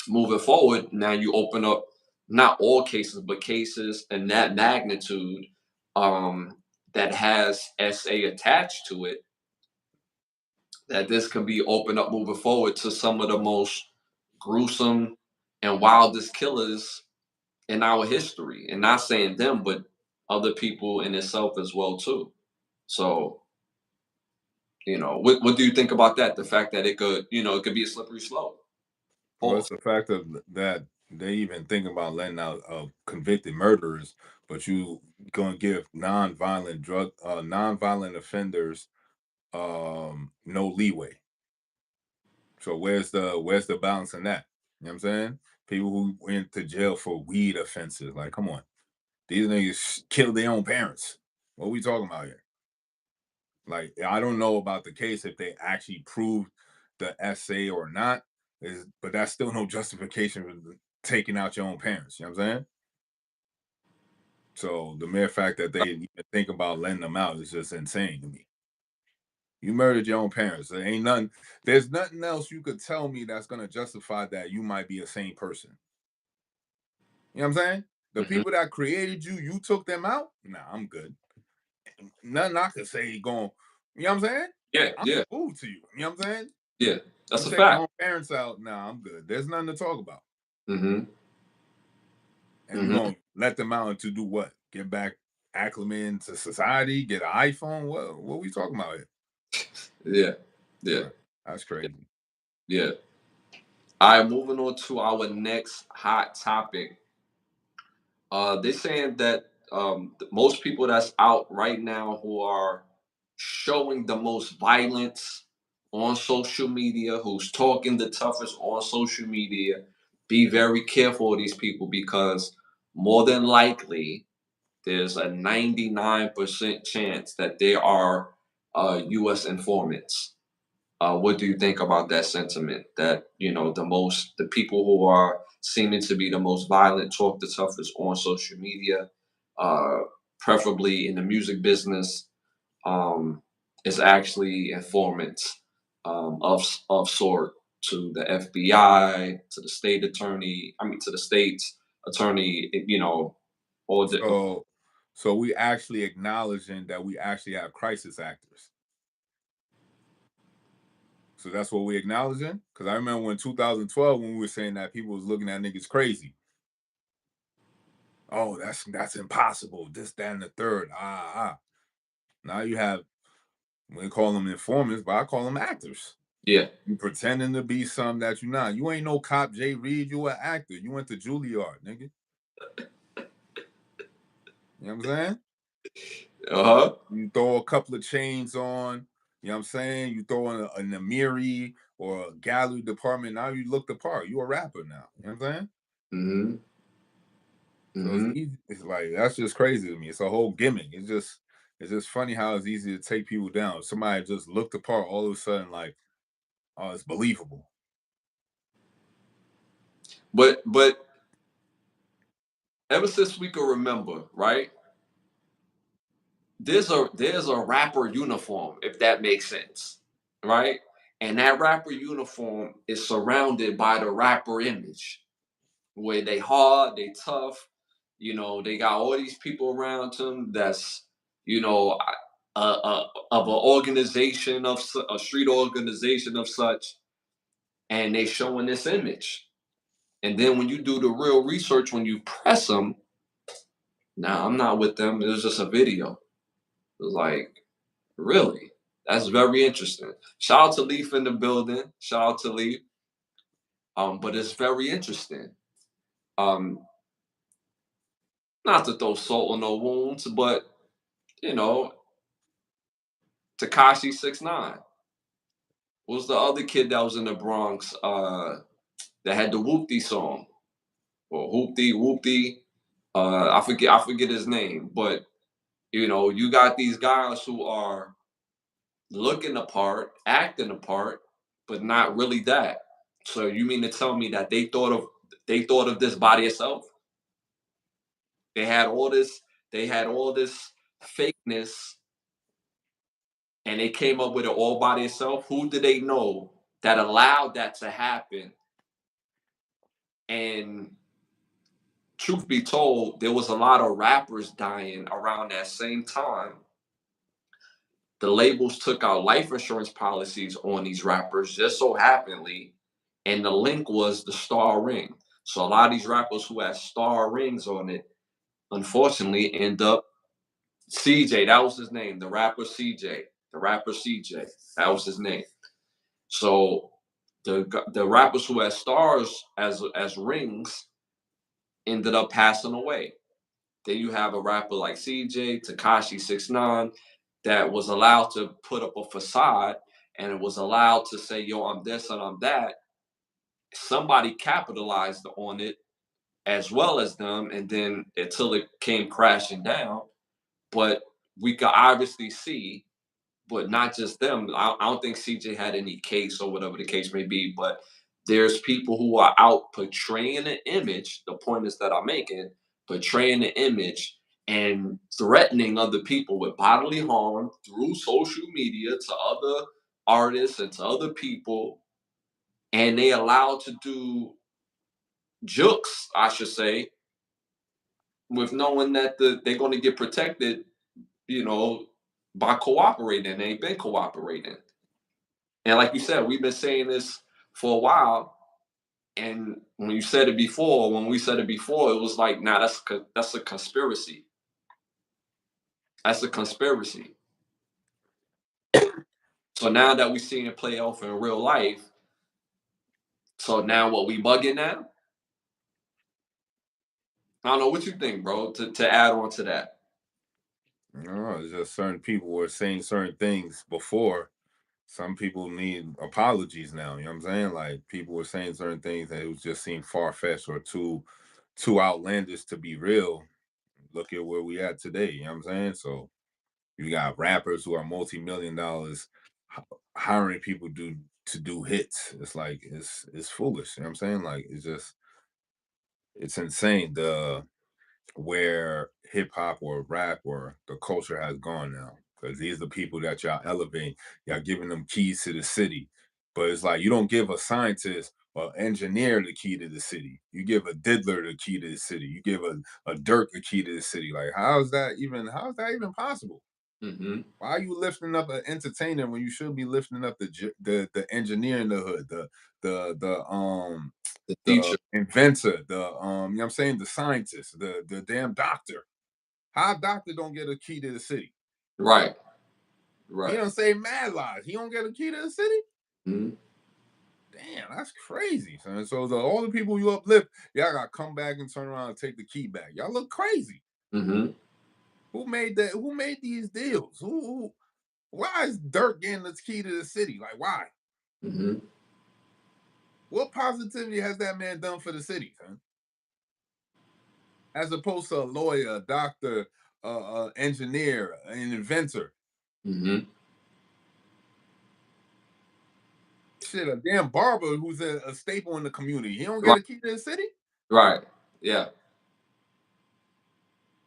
moving forward. Now you open up not all cases, but cases in that magnitude, um, that has SA attached to it. That this can be opened up moving forward to some of the most gruesome and wildest killers in our history, and not saying them, but other people in itself as well too. So, what do you think about that? The fact that it could be a slippery slope. Well, it's Pause. the fact of that they even think about letting out convicted murderers, but you gonna give non-violent offenders no leeway. So where's the balance in that? You know what I'm saying? People who went to jail for weed offenses, like, come on, these niggas killed their own parents. What are we talking about here? Like, I don't know about the case if they actually proved the essay or not, but that's still no justification for taking out your own parents. You know what I'm saying? So the mere fact that they even think about letting them out is just insane to me. You murdered your own parents. There's nothing else you could tell me that's gonna justify that you might be a sane person. You know what I'm saying? The Hmm. people that created you, you took them out? Nah, I'm good. Nothing I could say going, you know what I'm saying? Yeah, I'm yeah, cool to you. You know what I'm saying? yeah. You That's a take your fact. own parents out, nah, I'm good. There's nothing to talk about. Hmm. And you Hmm. gonna let them out to do what? Get back acclimated to society, get an iPhone? What are we talking about here? Yeah, yeah, That's crazy. yeah. All right, moving on to our next hot topic. They're saying that most people that's out right now who are showing the most violence on social media, who's talking the toughest on social media, be very careful of these people because more than likely there's a 99% chance that they are U.S. informants. What do you think about that sentiment? That the people who are seeming to be the most violent, talk the toughest on social media, uh, preferably in the music business, is actually informants of sort to the FBI, to the state attorney. I mean, to the state's attorney. All the So we actually acknowledging that we actually have crisis actors. So that's what we acknowledging. Because I remember in 2012 when we were saying that people was looking at niggas crazy. Oh, that's impossible. This, that, and the third. Now you have, we call them informants, but I call them actors. Yeah. You pretending to be something that you're not. You ain't no cop Jay Reed. You an actor. You went to Juilliard, nigga. You know what I'm saying? You throw a couple of chains on. You know what I'm saying? You throw in a Namiri or a gallery department. Now you look the part. You a rapper now. You know what I'm saying? Mm-hmm. So it's easy. It's like, that's just crazy to me. It's a whole gimmick. It's just funny how it's easy to take people down. Somebody just looked the part, all of a sudden, like, oh, it's believable. But ever since we can remember, right? There's a rapper uniform, if that makes sense, right? And that rapper uniform is surrounded by the rapper image, where they hard, they tough, they got all these people around them that's, of an organization of a street organization of such, and they showing this image. And then when you do the real research, when you press them, nah, I'm not with them. It was just a video. It was like, really? That's very interesting. Shout out to Leaf in the building. Shout out to Leaf. But it's very interesting. Um, Not to throw salt on no wounds, but you know, Takashi 6ix9ine. What was the other kid that was in the Bronx that had the Whoopty song? Or Whoopty Whoopty. I forget his name, but you got these guys who are looking the part, acting the part, but not really that. So you mean to tell me that they thought of this body itself? They had all this, they had all this fakeness, and they came up with it all by itself. Who did they know that allowed that to happen? And truth be told, there was a lot of rappers dying around that same time. The labels took out life insurance policies on these rappers just so happenly, and the link was the star ring. So a lot of these rappers who had star rings on it, unfortunately, end up CJ. That was his name, the rapper CJ. The rapper CJ. That was his name. So the rappers who had stars as rings ended up passing away. Then you have a rapper like CJ, Takashi 6ix9ine, that was allowed to put up a facade and it was allowed to say, yo, I'm this and I'm that. Somebody capitalized on it as well as them, and then until it came crashing down. But we could obviously see, but not just them. I don't think CJ had any case or whatever the case may be, but there's people who are out portraying an image. The point is that I'm making, portraying an image and threatening other people with bodily harm through social media to other artists and to other people. And they allowed to do jokes, I should say, with knowing that they're going to get protected, you know, by cooperating. They've been cooperating. And like you said, we've been saying this for a while. And when you said it before, when we said it before, it was like, nah, that's a conspiracy. That's a conspiracy. So now that we're seeing it play out in real life, so now what, we bugging now? I don't know what you think, bro, to add on to that. No, it's just certain people were saying certain things before. Some people need apologies now. You know what I'm saying? Like, people were saying certain things that it was just seemed far fetched or too outlandish to be real. Look at where we at today. You know what I'm saying? So you got rappers who are multi-million dollars hiring people to do hits. It's like it's foolish. You know what I'm saying? Like, it's insane the where hip hop or rap or the culture has gone now. Because these are the people that y'all elevate. Y'all giving them keys to the city. But it's like you don't give a scientist or engineer the key to the city. You give a diddler the key to the city. You give a Dirk the key to the city. Like, how is that even possible? Mm-hmm. Why are you lifting up an entertainer when you should be lifting up the engineer in the hood, The the teacher. inventor, you know what I'm saying, the scientist, the damn doctor? How a doctor don't get a key to the city? Right. He Right. don't say mad lies. He don't get a key to the city? Mm-hmm. Damn, that's crazy, son. So all the people you uplift, y'all gotta come back and turn around and take the key back. Y'all look crazy. Mm-hmm. Who made that? Who made these deals? Why is Dirk getting the key to the city? Like, why? Mm-hmm. What positivity has that man done for the city, son? As opposed to a lawyer, a doctor, engineer, an inventor. Mm-hmm. Shit, a damn barber who's a staple in the community. He don't get Right. a key to the city? Right. Yeah.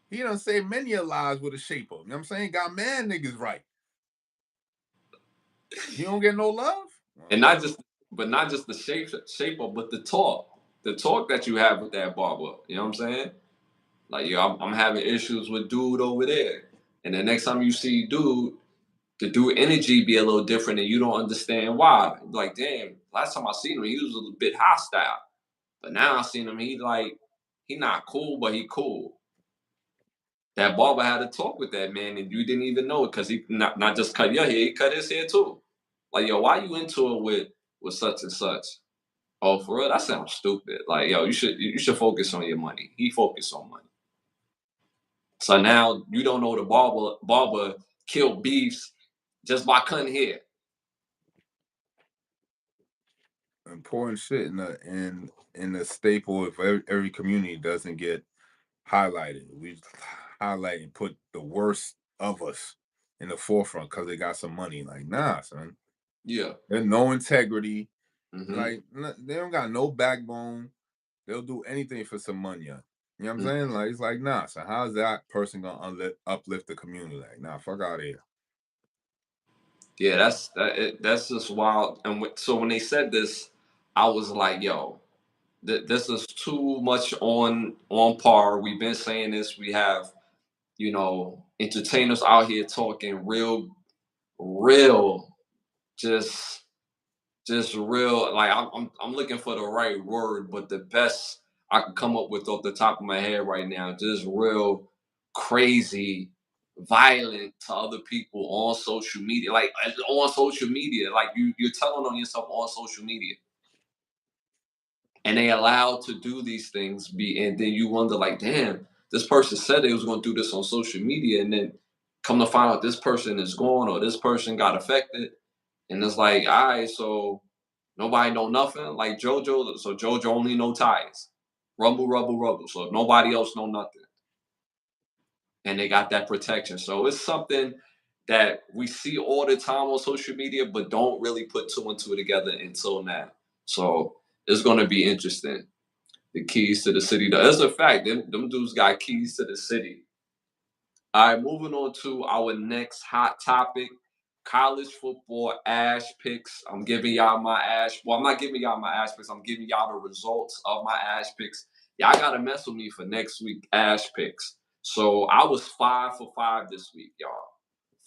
He done saved many a lives with a shaper. You know what I'm saying? Got mad niggas right. He don't get no love? And not just, but not just the shaper, but the talk that you have with that barber. You know what I'm saying? Like, yo, I'm having issues with dude over there, and the next time you see dude, the dude energy be a little different, and you don't understand why. Like, damn, last time I seen him, he was a little bit hostile, but now I seen him, he not cool, but he cool. That barber had a talk with that man, and you didn't even know it because he not just cut your hair, he cut his hair too. Like, yo, why you into it with such and such? Oh, for real? That sounds stupid. Like, yo, you should focus on your money. He focused on money. So now you don't know the barber killed beefs just by cutting hair. Important shit in the staple of every community doesn't get highlighted. We highlight and put the worst of us in the forefront because they got some money. Like, nah, son. Yeah. There's no integrity. Mm-hmm. Like, they don't got no backbone. They'll do anything for some money. You know what I'm saying? Like, it's like, nah. So how's that person gonna uplift the community? Like, nah, fuck out of here. Yeah, that's just wild. And so when they said this, I was like, yo, this is too much on par. We've been saying this. We have, entertainers out here talking real, just real. Like, I'm looking for the right word, but the best I can come up with off the top of my head right now, just real crazy, violent to other people on social media. Like, on social media, like you're telling on yourself on social media, and they allowed to do these things. And then you wonder, like, damn, this person said they was going to do this on social media, and then come to find out this person is gone or this person got affected, and it's like, all right, so nobody know nothing. Like JoJo, so JoJo only know ties. Rumble, rumble, rumble. So nobody else know nothing. And they got that protection. So it's something that we see all the time on social media, but don't really put two and two together until now. So it's gonna be interesting. The keys to the city. That's a fact. Them dudes got keys to the city. All right, moving on to our next hot topic, college football ash picks. I'm giving y'all my ash. Well, I'm not giving y'all my ash picks. I'm giving y'all the results of my ash picks. Y'all gotta mess with me for next week ash picks. So I was 5 for 5 this week, y'all.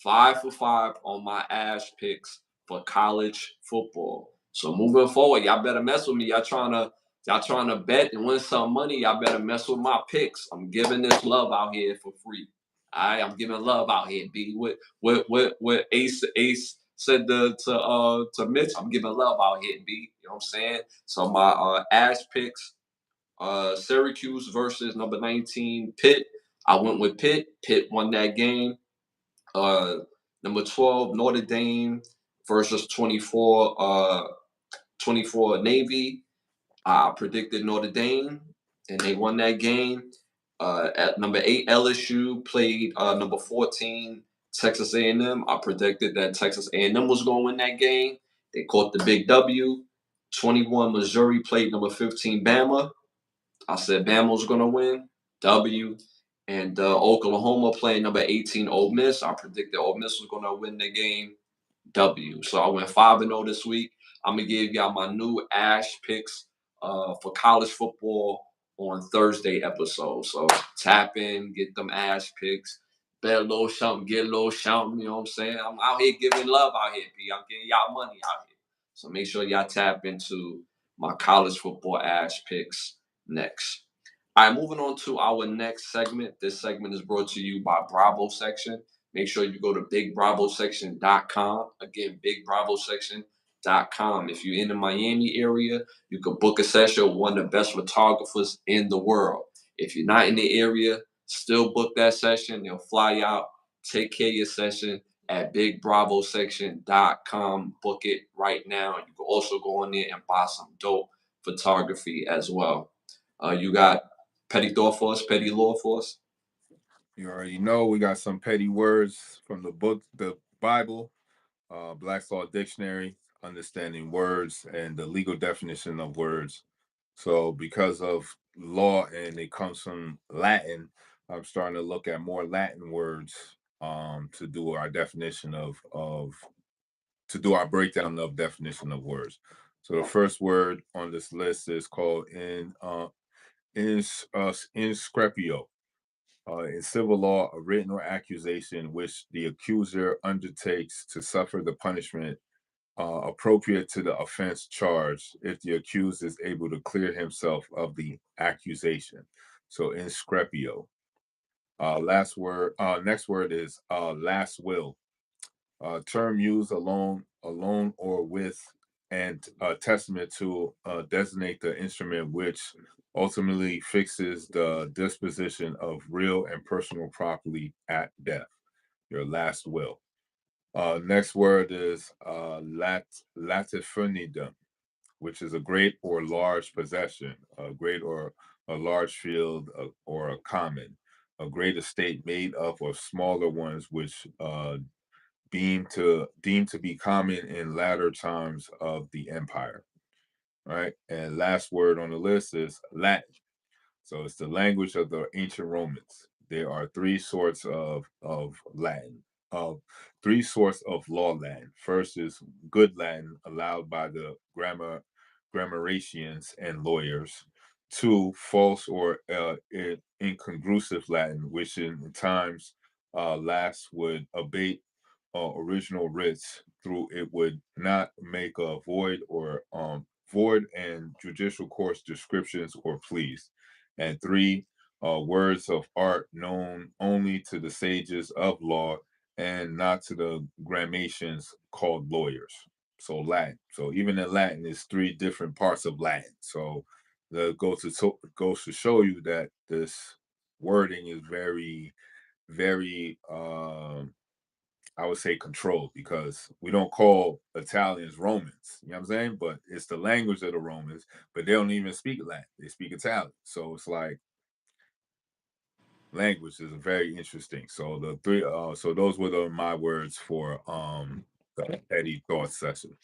5 for 5 on my ash picks for college football. So moving forward, y'all better mess with me. Y'all trying to bet and win some money. Y'all better mess with my picks. I'm giving this love out here for free. I'm giving love out here, B. What Ace said to Mitch, I'm giving love out here, B. You know what I'm saying? So my ash picks, Syracuse versus number 19, Pitt. I went with Pitt. Pitt won that game. Uh, Number 12, Notre Dame versus 24 Navy. I predicted Notre Dame, and they won that game. At number 8, LSU played number 14, Texas A&M. I predicted that Texas A&M was going to win that game. They caught the big W. 21, Missouri played number 15, Bama. I said Bama was going to win. W. And Oklahoma playing number 18, Ole Miss. I predicted Ole Miss was going to win the game. W. So I went 5-0 this week. I'm gonna give y'all my new Ash picks for college football on Thursday episode. So tap in, get them Ash picks, bet a little something, get a little something. You know what I'm saying? I'm out here giving love out here, P. I'm getting y'all money out here. So make sure y'all tap into my college football Ash picks next. All right, moving on to our next segment. This segment is brought to you by Bravo Section. Make sure you go to bigbravosection.com. Again, bigbravosection.com. If you're in the Miami area, you can book a session with one of the best photographers in the world. If you're not in the area, still book that session. They'll fly out, take care of your session at bigbravosection.com. Book it right now. You can also go on there and buy some dope photography as well. You got petty thought for us, petty law for us? You already know we got some petty words from the book, the Bible, Black's Law Dictionary, understanding words and the legal definition of words. So because of law and it comes from Latin, I'm starting to look at more Latin words to do our definition of to do our breakdown of definition of words. So the first word on this list is called inscrepio. In civil law, a written or accusation which the accuser undertakes to suffer the punishment appropriate to the offense charged if the accused is able to clear himself of the accusation. So inscrepio. Next word is last will. Term used alone or with, and testament to designate the instrument which ultimately fixes the disposition of real and personal property at death. Your last will. Next word is latifundum, which is a great or large possession, a great or a large field or a common, a great estate made up of smaller ones which deemed to be common in latter times of the empire. Right. And last word on the list is Latin. So it's the language of the ancient Romans. There are three sorts of Latin, of three sorts of law Latin. First is good Latin, allowed by the grammarians and lawyers. Two, false or inconclusive Latin, which in times last would abate original writs through it would not make a void and judicial course descriptions or pleas. And three, words of art known only to the sages of law and not to the grammatians called lawyers. So Latin. So even in Latin, there's three different parts of Latin. So that goes to show you that this wording is very, very I would say controlled, because we don't call Italians Romans, you know what I'm saying? But it's the language of the Romans, but they don't even speak Latin. They speak Italian. So it's like language is very interesting. So the three so those were my words for the Eddie thought session.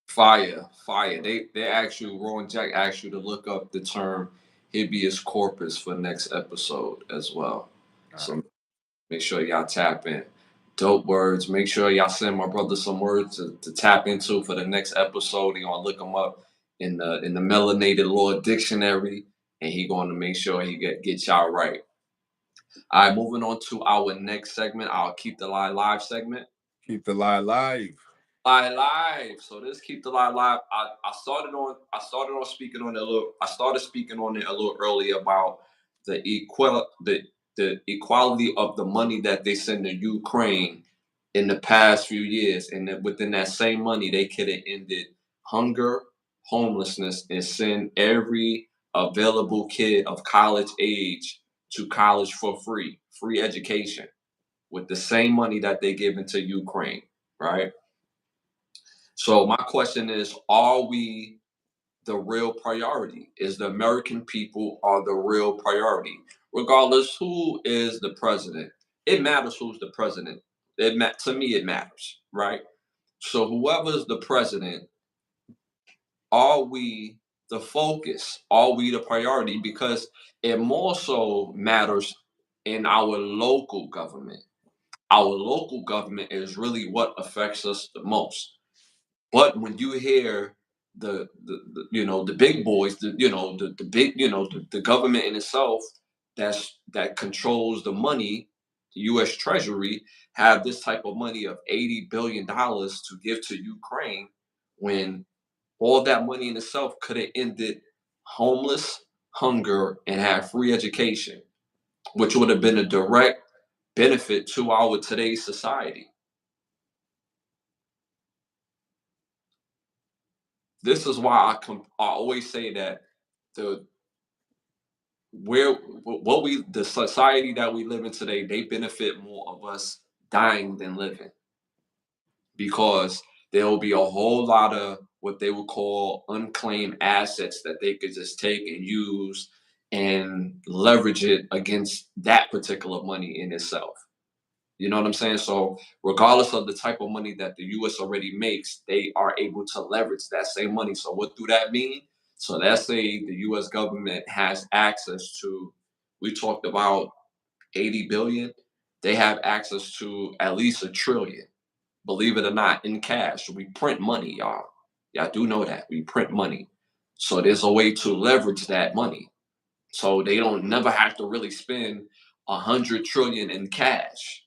Fire, fire. They asked you, Ron Jack asked you to look up the term habeas corpus for next episode as well. So make sure y'all tap in. Dope words. Make sure y'all send my brother some words to tap into for the next episode. He gonna look them up in the melanated law dictionary, and he gonna make sure he get y'all right. All right, moving on to our next segment, our Keep the Lie Live segment. Keep the lie alive. Lie live. So this keep the lie live. I started on speaking on it a little. I started speaking on it a little earlier about the equality of the money that they send to Ukraine in the past few years, and that within that same money they could have ended hunger, homelessness, and send every available kid of college age to college for free education with the same money that they give into Ukraine, right? So my question is, are we the real priority? Is the American people are the real priority? Regardless who is the president, it matters who's the president. To me, it matters, right? So whoever's the president, are we the focus? Are we the priority? Because it more so matters in our local government. Our local government is really what affects us the most. But when you hear the big boys, the big the government in itself that controls the money, the U.S. Treasury have this type of money of $80 billion to give to Ukraine, when all that money in itself could have ended homeless, hunger, and had free education, which would have been a direct benefit to our today's society. This is why I always say that the the society that we live in today, they benefit more of us dying than living, because there will be a whole lot of what they would call unclaimed assets that they could just take and use and leverage it against that particular money in itself. You know what I'm saying? So regardless of the type of money that the US already makes, they are able to leverage that same money. So what do that mean? So let's say the US government has access to, we talked about 80 billion, they have access to at least a trillion. Believe it or not, in cash. We print money, y'all. Y'all do know that. We print money. So there's a way to leverage that money. So they don't never have to really spend 100 trillion in cash.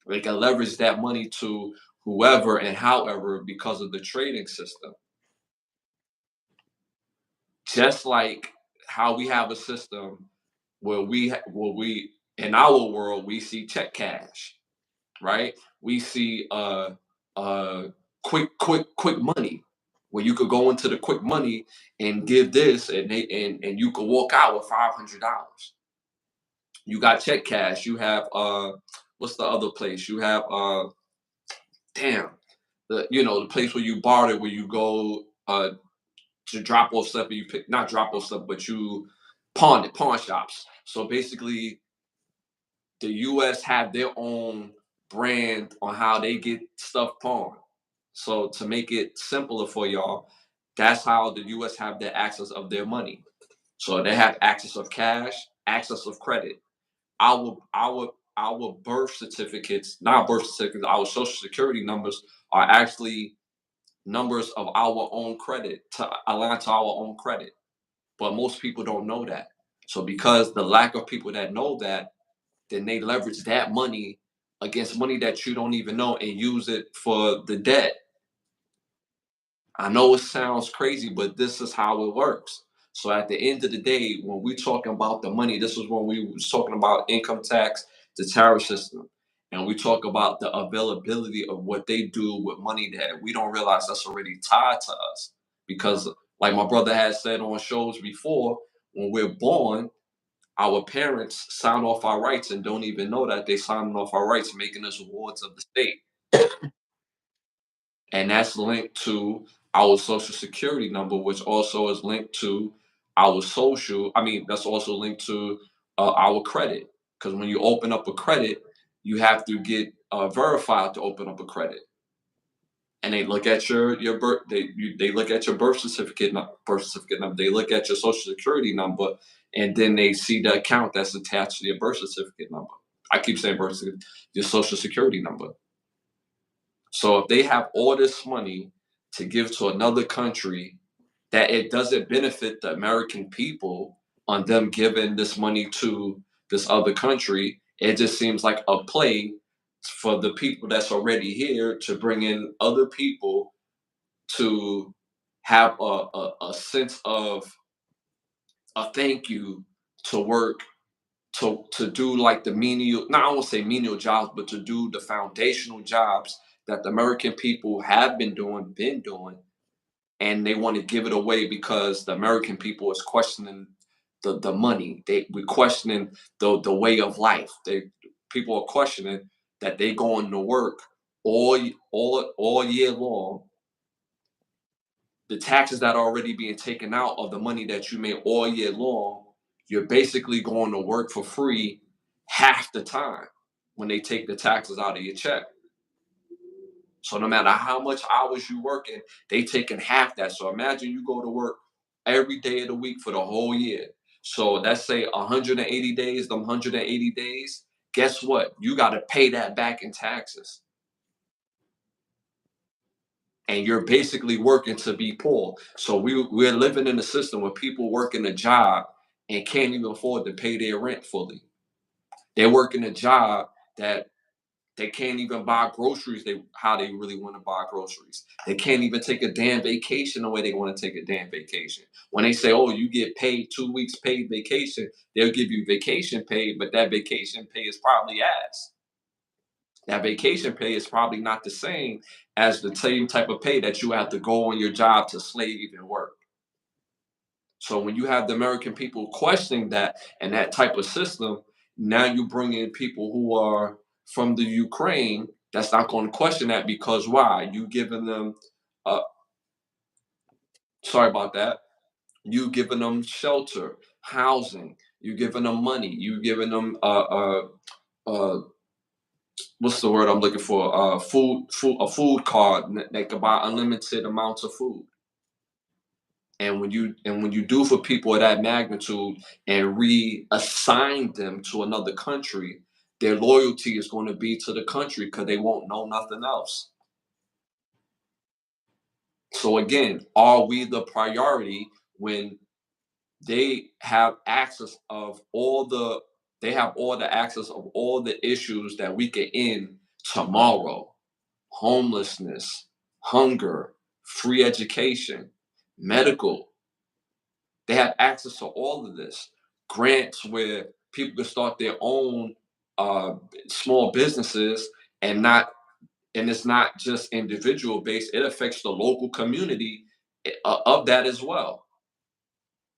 They can leverage that money to whoever and however because of the trading system. Just like how we have a system where we in our world we see check cash, right? We see quick money, where you could go into the quick money and give this, and you could walk out with $500. You got check cash. You have what's the other place? You have damn, the place where you barter, where you go to drop off stuff, and you pick, not drop off stuff, but you pawn shops. So basically, the US have their own brand on how they get stuff pawned. So to make it simpler for y'all, that's how the US have their access of their money. So they have access of cash, access of credit. Our birth certificates, not birth certificates, our social security numbers are actually numbers of our own credit, to align to our own credit. But most people don't know that. So because the lack of people that know that, then they leverage that money against money that you don't even know and use it for the debt. I know it sounds crazy, but this is how it works. So at the end of the day, when we're talking about the money, this is when we was talking about income tax, the tariff system, and we talk about the availability of what they do with money that we don't realize that's already tied to us. Because like my brother has said on shows before, when we're born, our parents sign off our rights and don't even know that they signing off our rights, making us wards of the state. And that's linked to our social security number, which also is linked to our that's also linked to our credit. Because when you open up a credit, you have to get verified to open up a credit. And they look at your birth, they look at your birth certificate number, they look at your social security number, and then they see the account that's attached to your birth certificate number. I keep saying birth certificate, your social security number. So if they have all this money to give to another country, that it doesn't benefit the American people on them giving this money to this other country, it just seems like a play for the people that's already here to bring in other people to have a sense of a thank you, to work, to do like the menial, not I won't say menial jobs, but to do the foundational jobs that the American people have been doing, and they want to give it away because the American people is questioning the money. We're questioning the way of life. People are questioning that they going to work all year long. The taxes that are already being taken out of the money that you made all year long, you're basically going to work for free half the time when they take the taxes out of your check. So no matter how much hours you working, they taking half that. So imagine you go to work every day of the week for the whole year. So let's say 180 days, them 180 days, guess what? You got to pay that back in taxes. and you're basically working to be poor. So we're living in a system where people working a job and can't even afford to pay their rent fully. They're working a job that they can't even buy groceries how they really want to buy groceries. They can't even take a damn vacation the way they want to take a damn vacation. When they say, "Oh, you get paid 2 weeks paid vacation," they'll give you vacation pay, but that vacation pay is probably ass. That vacation pay is probably not the same as the same type of pay that you have to go on your job to slave and work. So when you have the American people questioning that and that type of system, now you bring in people who are from the Ukraine that's not going to question that because why? You giving them, uh, sorry about that. You giving them shelter, housing. You giving them money. You giving them uh, what's the word I'm looking for? A food card. They can buy unlimited amounts of food. And when you do for people of that magnitude and reassign them to another country, their loyalty is going to be to the country because they won't know nothing else. So again, are we the priority when they have access of all the they have all the access of all the issues that we can end tomorrow? Homelessness, hunger, free education, medical. They have access to all of this. Grants where people can start their own uh, small businesses and not and it's not just individual based. It affects the local community of that as well.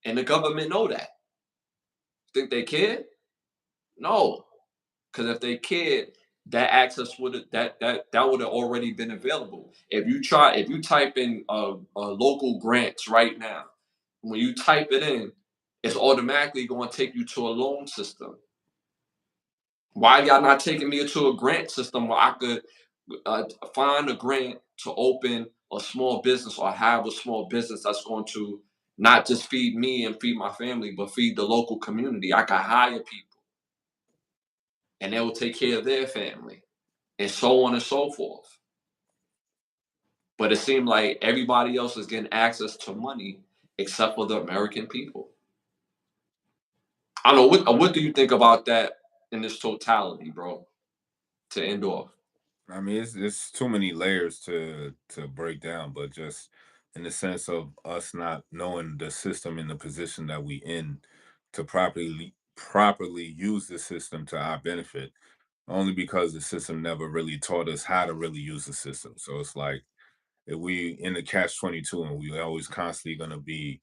And the government know that. Think they care? No, because if they cared, that access would have that would have already been available. If you type in local grants right now, when you type it in, it's automatically going to take you to a loan system. Why y'all not taking me to a grant system where I could find a grant to open a small business or have a small business that's going to not just feed me and feed my family, but feed the local community? I can hire people and they will take care of their family and so on and so forth. But it seemed like everybody else is getting access to money except for the American people. I don't know what do you think about that in this totality, bro? To end off. I mean, it's too many layers to break down, but just in the sense of us not knowing the system in the position that we in to properly use the system to our benefit, only because the system never really taught us how to really use the system. So it's like if we in the catch 22 and we always constantly gonna be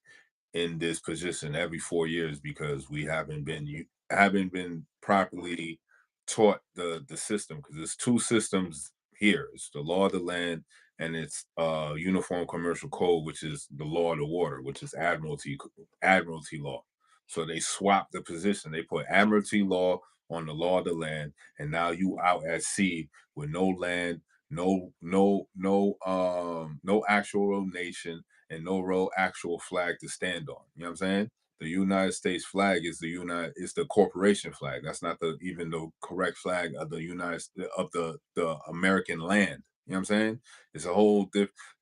in this position every 4 years because we haven't been properly taught the system, because there's two systems here. It's the law of the land and it's uniform commercial code, which is the law of the water, which is admiralty law. So they swapped the position. They put admiralty law on the law of the land, and now you out at sea with no land, no actual nation, and no real actual flag to stand on. You know what I'm saying? The United States flag is the corporation flag. That's not even the correct flag of the American land. You know what I'm saying? It's a whole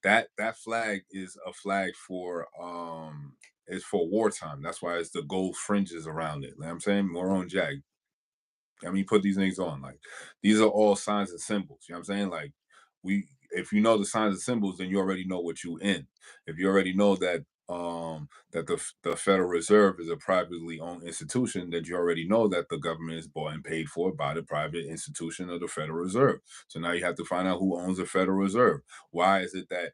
that flag is a flag for it's for wartime. That's why it's the gold fringes around it. You know what I'm saying? More on Jack. I mean, put these things on. Like, these are all signs and symbols. You know what I'm saying? Like, if you know the signs and symbols, then you already know what you in. If you already know that the Federal Reserve is a privately owned institution, that you already know that the government is bought and paid for by the private institution of the Federal Reserve. So now you have to find out who owns the Federal Reserve. Why is it that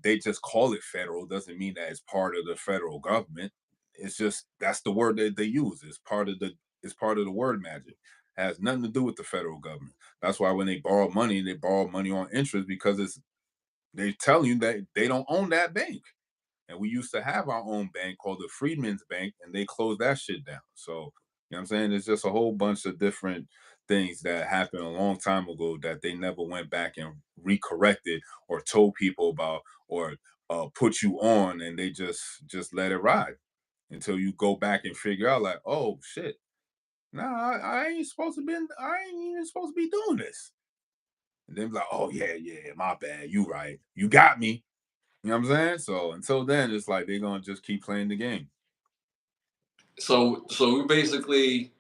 they just call it federal? Doesn't mean that it's part of the federal government. It's just that's the word that they use. It's part of the word magic. Has nothing to do with the federal government. That's why when they borrow money on interest, because they tell you that they don't own that bank. And we used to have our own bank called the Freedmen's Bank, and they closed that shit down. So, you know what I'm saying? It's just a whole bunch of different things that happened a long time ago that they never went back and recorrected or told people about or put you on, and they just let it ride until you go back and figure out like, oh shit, nah, I ain't even supposed to be doing this. And then be like, oh yeah, my bad. You right. You got me. You know what I'm saying? So until then, it's like they're gonna just keep playing the game. So we basically,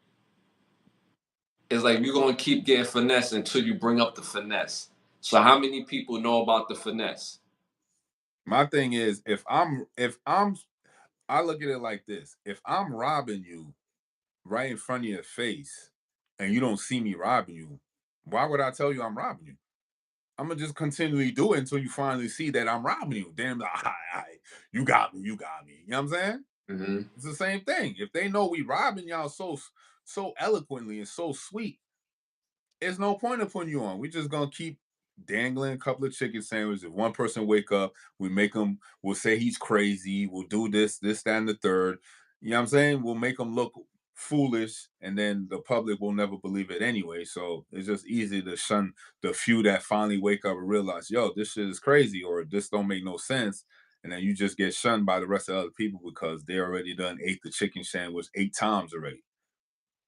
it's like you're gonna keep getting finesse until you bring up the finesse. So how many people know about the finesse? My thing is, I look at it like this: if I'm robbing you right in front of your face, and you don't see me robbing you, why would I tell you I'm robbing you? I'm gonna just continually do it until you finally see that I'm robbing you. Then like, all right, you got me, you got me. You know what I'm saying? Mm-hmm. It's the same thing. If they know we robbing y'all so eloquently and so sweet, there's no point in putting you on. We just gonna keep dangling a couple of chicken sandwiches. If one person wake up, we make them. We'll say he's crazy. We'll do this, that, and the third. You know what I'm saying? We'll make them look foolish, and then the public will never believe it anyway. So it's just easy to shun the few that finally wake up and realize, yo, this shit is crazy, or this don't make no sense. And then you just get shunned by the rest of the other people because they already done ate the chicken sandwich 8 times already.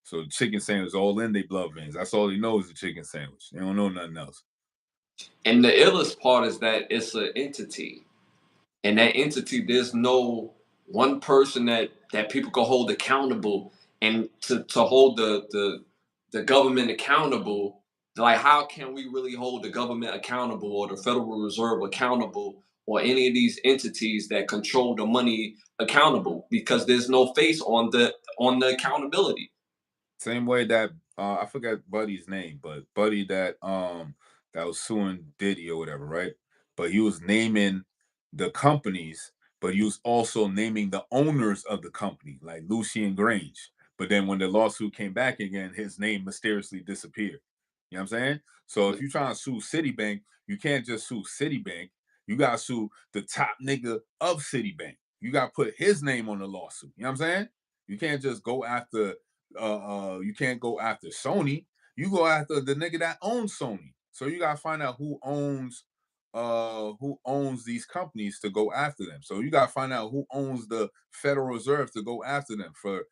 So the chicken sandwich all in their blood veins. That's all they know is the chicken sandwich. They don't know nothing else. And the illest part is that it's an entity, and that entity, there's no one person that people can hold accountable, and to hold the government accountable. Like, how can we really hold the government accountable or the Federal Reserve accountable or any of these entities that control the money accountable? Because there's no face on the accountability. Same way that I forget Buddy's name, but Buddy that was suing Diddy or whatever, right? But he was naming the companies, but he was also naming the owners of the company, like Lucian Grange. But then when the lawsuit came back again, his name mysteriously disappeared. You know what I'm saying? So if you're trying to sue Citibank, you can't just sue Citibank. You gotta sue the top nigga of Citibank. You gotta put his name on the lawsuit. You know what I'm saying? You can't just go after you can't go after Sony. You go after the nigga that owns Sony. So you gotta find out who owns these companies to go after them. So you gotta find out who owns the Federal Reserve to go after them for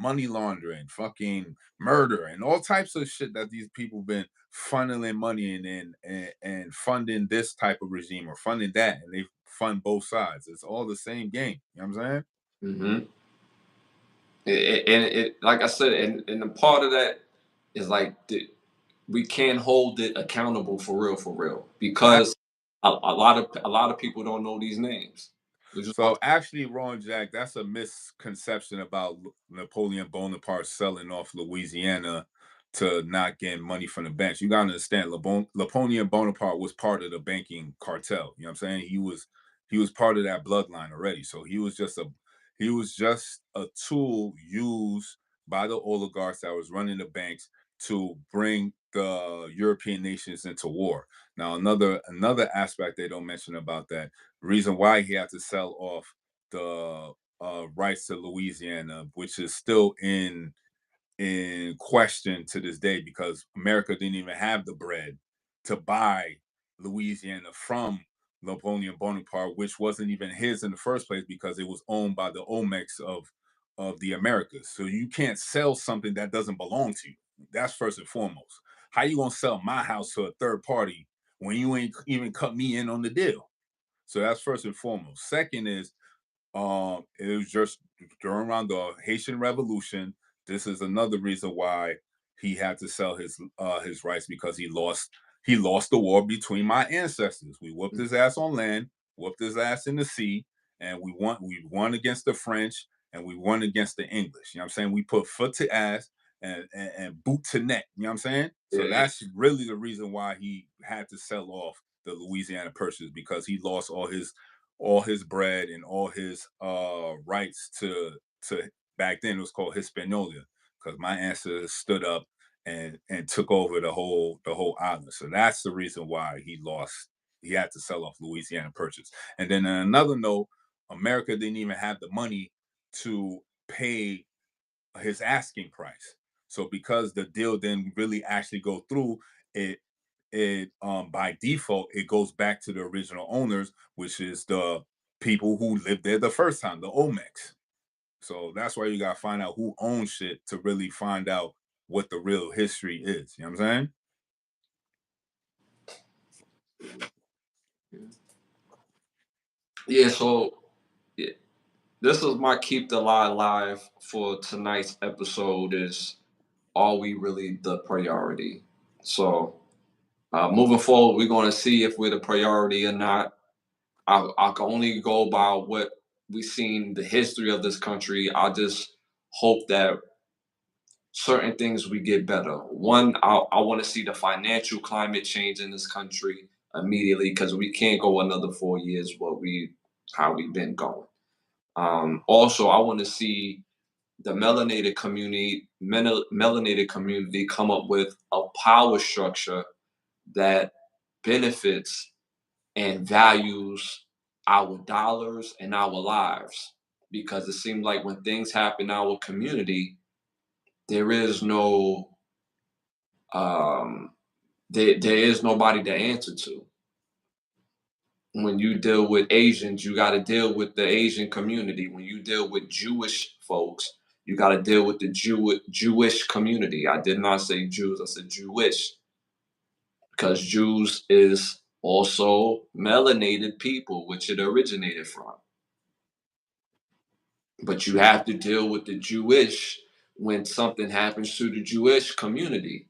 money laundering, fucking murder, and all types of shit that these people been funneling money in and funding this type of regime or funding that, and they fund both sides. It's all the same game. You know what I'm saying? Mm-hmm. And like I said, and the part of that is like we can't hold it accountable for real, because a lot of people don't know these names. We just So actually, Ron Jack, that's a misconception about Napoleon Bonaparte selling off Louisiana to not getting money from the banks. You gotta understand, Napoleon Bonaparte was part of the banking cartel. You know what I'm saying? He was part of that bloodline already. So he was just a tool used by the oligarchs that was running the banks to bring the European nations into war. Now, another aspect they don't mention about that reason why he had to sell off the rights to Louisiana, which is still in question to this day because America didn't even have the bread to buy Louisiana from Napoleon Bonaparte, which wasn't even his in the first place because it was owned by the Olmecs of the Americas. So you can't sell something that doesn't belong to you. That's first and foremost. How you gonna sell my house to a third party when you ain't even cut me in on the deal? So that's first and foremost. Second is it was just during around the Haitian Revolution. This is another reason why he had to sell his rights because he lost the war between my ancestors. We whooped his ass on land, whooped his ass in the sea, and we won against the French and we won against the English. You know what I'm saying? We put foot to ass and boot to neck. You know what I'm saying? So yeah, that's really the reason why he had to sell off the Louisiana Purchase because he lost all his bread and all his rights to back then it was called Hispaniola because my ancestors stood up and took over the whole island. So that's the reason why he lost. He had to sell off Louisiana Purchase. And then on another note, America didn't even have the money to pay his asking price. So because the deal didn't really actually go through, it by default it goes back to the original owners, which is the people who lived there the first time, the Olmecs. So that's why you gotta find out who owns shit to really find out what the real history is. You know what I'm saying? Yeah, so yeah, this is my keep the lie live for tonight's episode is, are we really the priority? So moving forward, we're going to see if we're the priority or not. I can only go by what we've seen the history of this country. I just hope that certain things we get better. One, I want to see the financial climate change in this country immediately because we can't go another 4 years how we've been going. Also, I want to see the melanated community come up with a power structure that benefits and values our dollars and our lives. Because it seems like when things happen in our community, there is no there is nobody to answer to. When you deal with Asians, you got to deal with the Asian community. When you deal with Jewish folks, you got to deal with the Jewish community. I did not say Jews, I said Jewish, because Jews is also melanated people, which it originated from. But you have to deal with the Jewish when something happens to the Jewish community.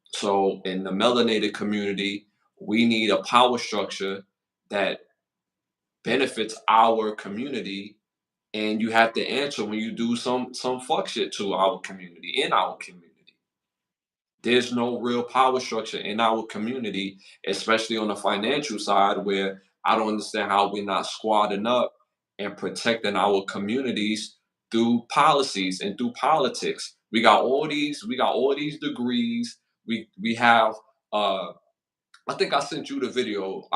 So in the melanated community, we need a power structure that benefits our community, and you have to answer when you do some fuck shit to our community, in our community. There's no real power structure in our community, especially on the financial side, where I don't understand how we're not squadding up and protecting our communities through policies and through politics. We got all these degrees. We have I think I sent you the video.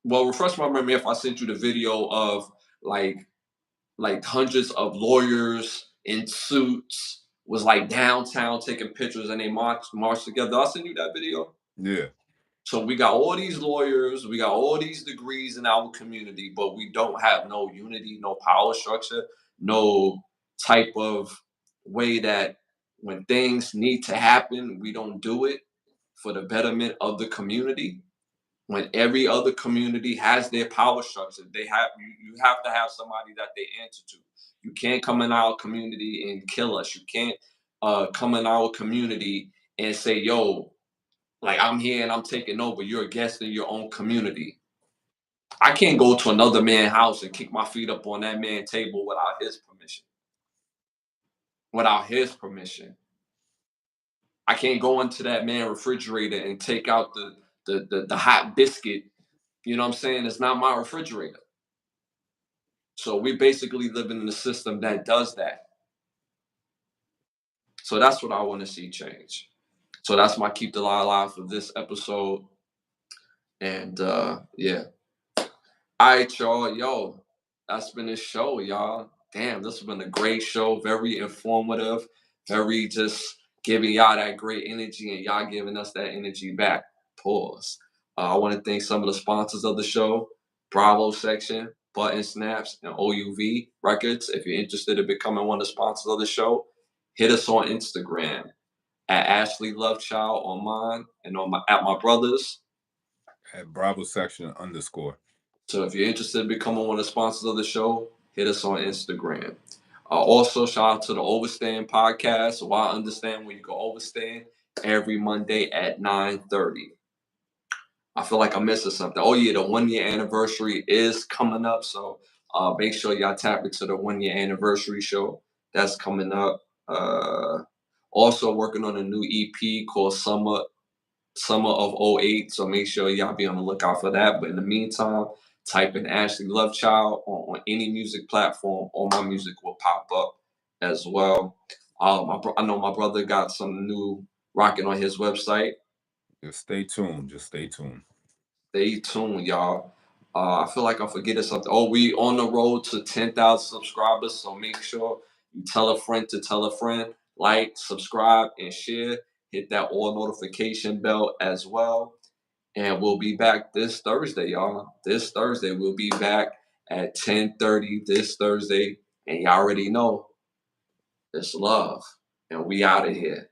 Well, refresh my memory if I sent you the video of like hundreds of lawyers in suits was like downtown taking pictures and they marched together. I sent you that video. Yeah. So we got all these lawyers, we got all these degrees in our community, but we don't have no unity, no power structure, no type of way that when things need to happen, we don't do it for the betterment of the community. When every other community has their power structure, you have to have somebody that they answer to. You can't come in our community and kill us. You can't come in our community and say, yo, like I'm here and I'm taking over. You're a guest in your own community. I can't go to another man's house and kick my feet up on that man's table without his permission. Without his permission. I can't go into that man's refrigerator and take out the hot biscuit. You know what I'm saying? It's not my refrigerator. So we basically living in a system that does that. So that's what I want to see change. So that's my keep the lie alive for this episode. And yeah. All right, y'all. Yo, that's been the show, y'all. Damn, this has been a great show. Very informative. Very just giving y'all that great energy and y'all giving us that energy back. Pause. I want to thank some of the sponsors of the show. Bravo Section, Button Snaps, and OUV Records. If you're interested in becoming one of the sponsors of the show, hit us on Instagram at Ashley Lovechild on mine and at my Brothas. At Bravo Section _ So if you're interested in becoming one of the sponsors of the show, hit us on Instagram. Also, shout out to the Overstand podcast. Why Understand When You Go Overstand every Monday at 9:30. I feel like I'm missing something. Oh yeah, the 1 year anniversary is coming up. So make sure y'all tap into the 1 year anniversary show. That's coming up. Also working on a new EP called Summer of '08. So make sure y'all be on the lookout for that. But in the meantime, type in Ashley Lovechild on any music platform. All my music will pop up as well. I know my brother got some new rocking on his website. Just stay tuned. Stay tuned, y'all. I feel like I'm forgetting something. Oh, we on the road to 10,000 subscribers. So make sure you tell a friend to tell a friend. Like, subscribe, and share. Hit that all notification bell as well. And we'll be back this Thursday, y'all. This Thursday, we'll be back at 10:30 this Thursday. And y'all already know it's love. And we out of here.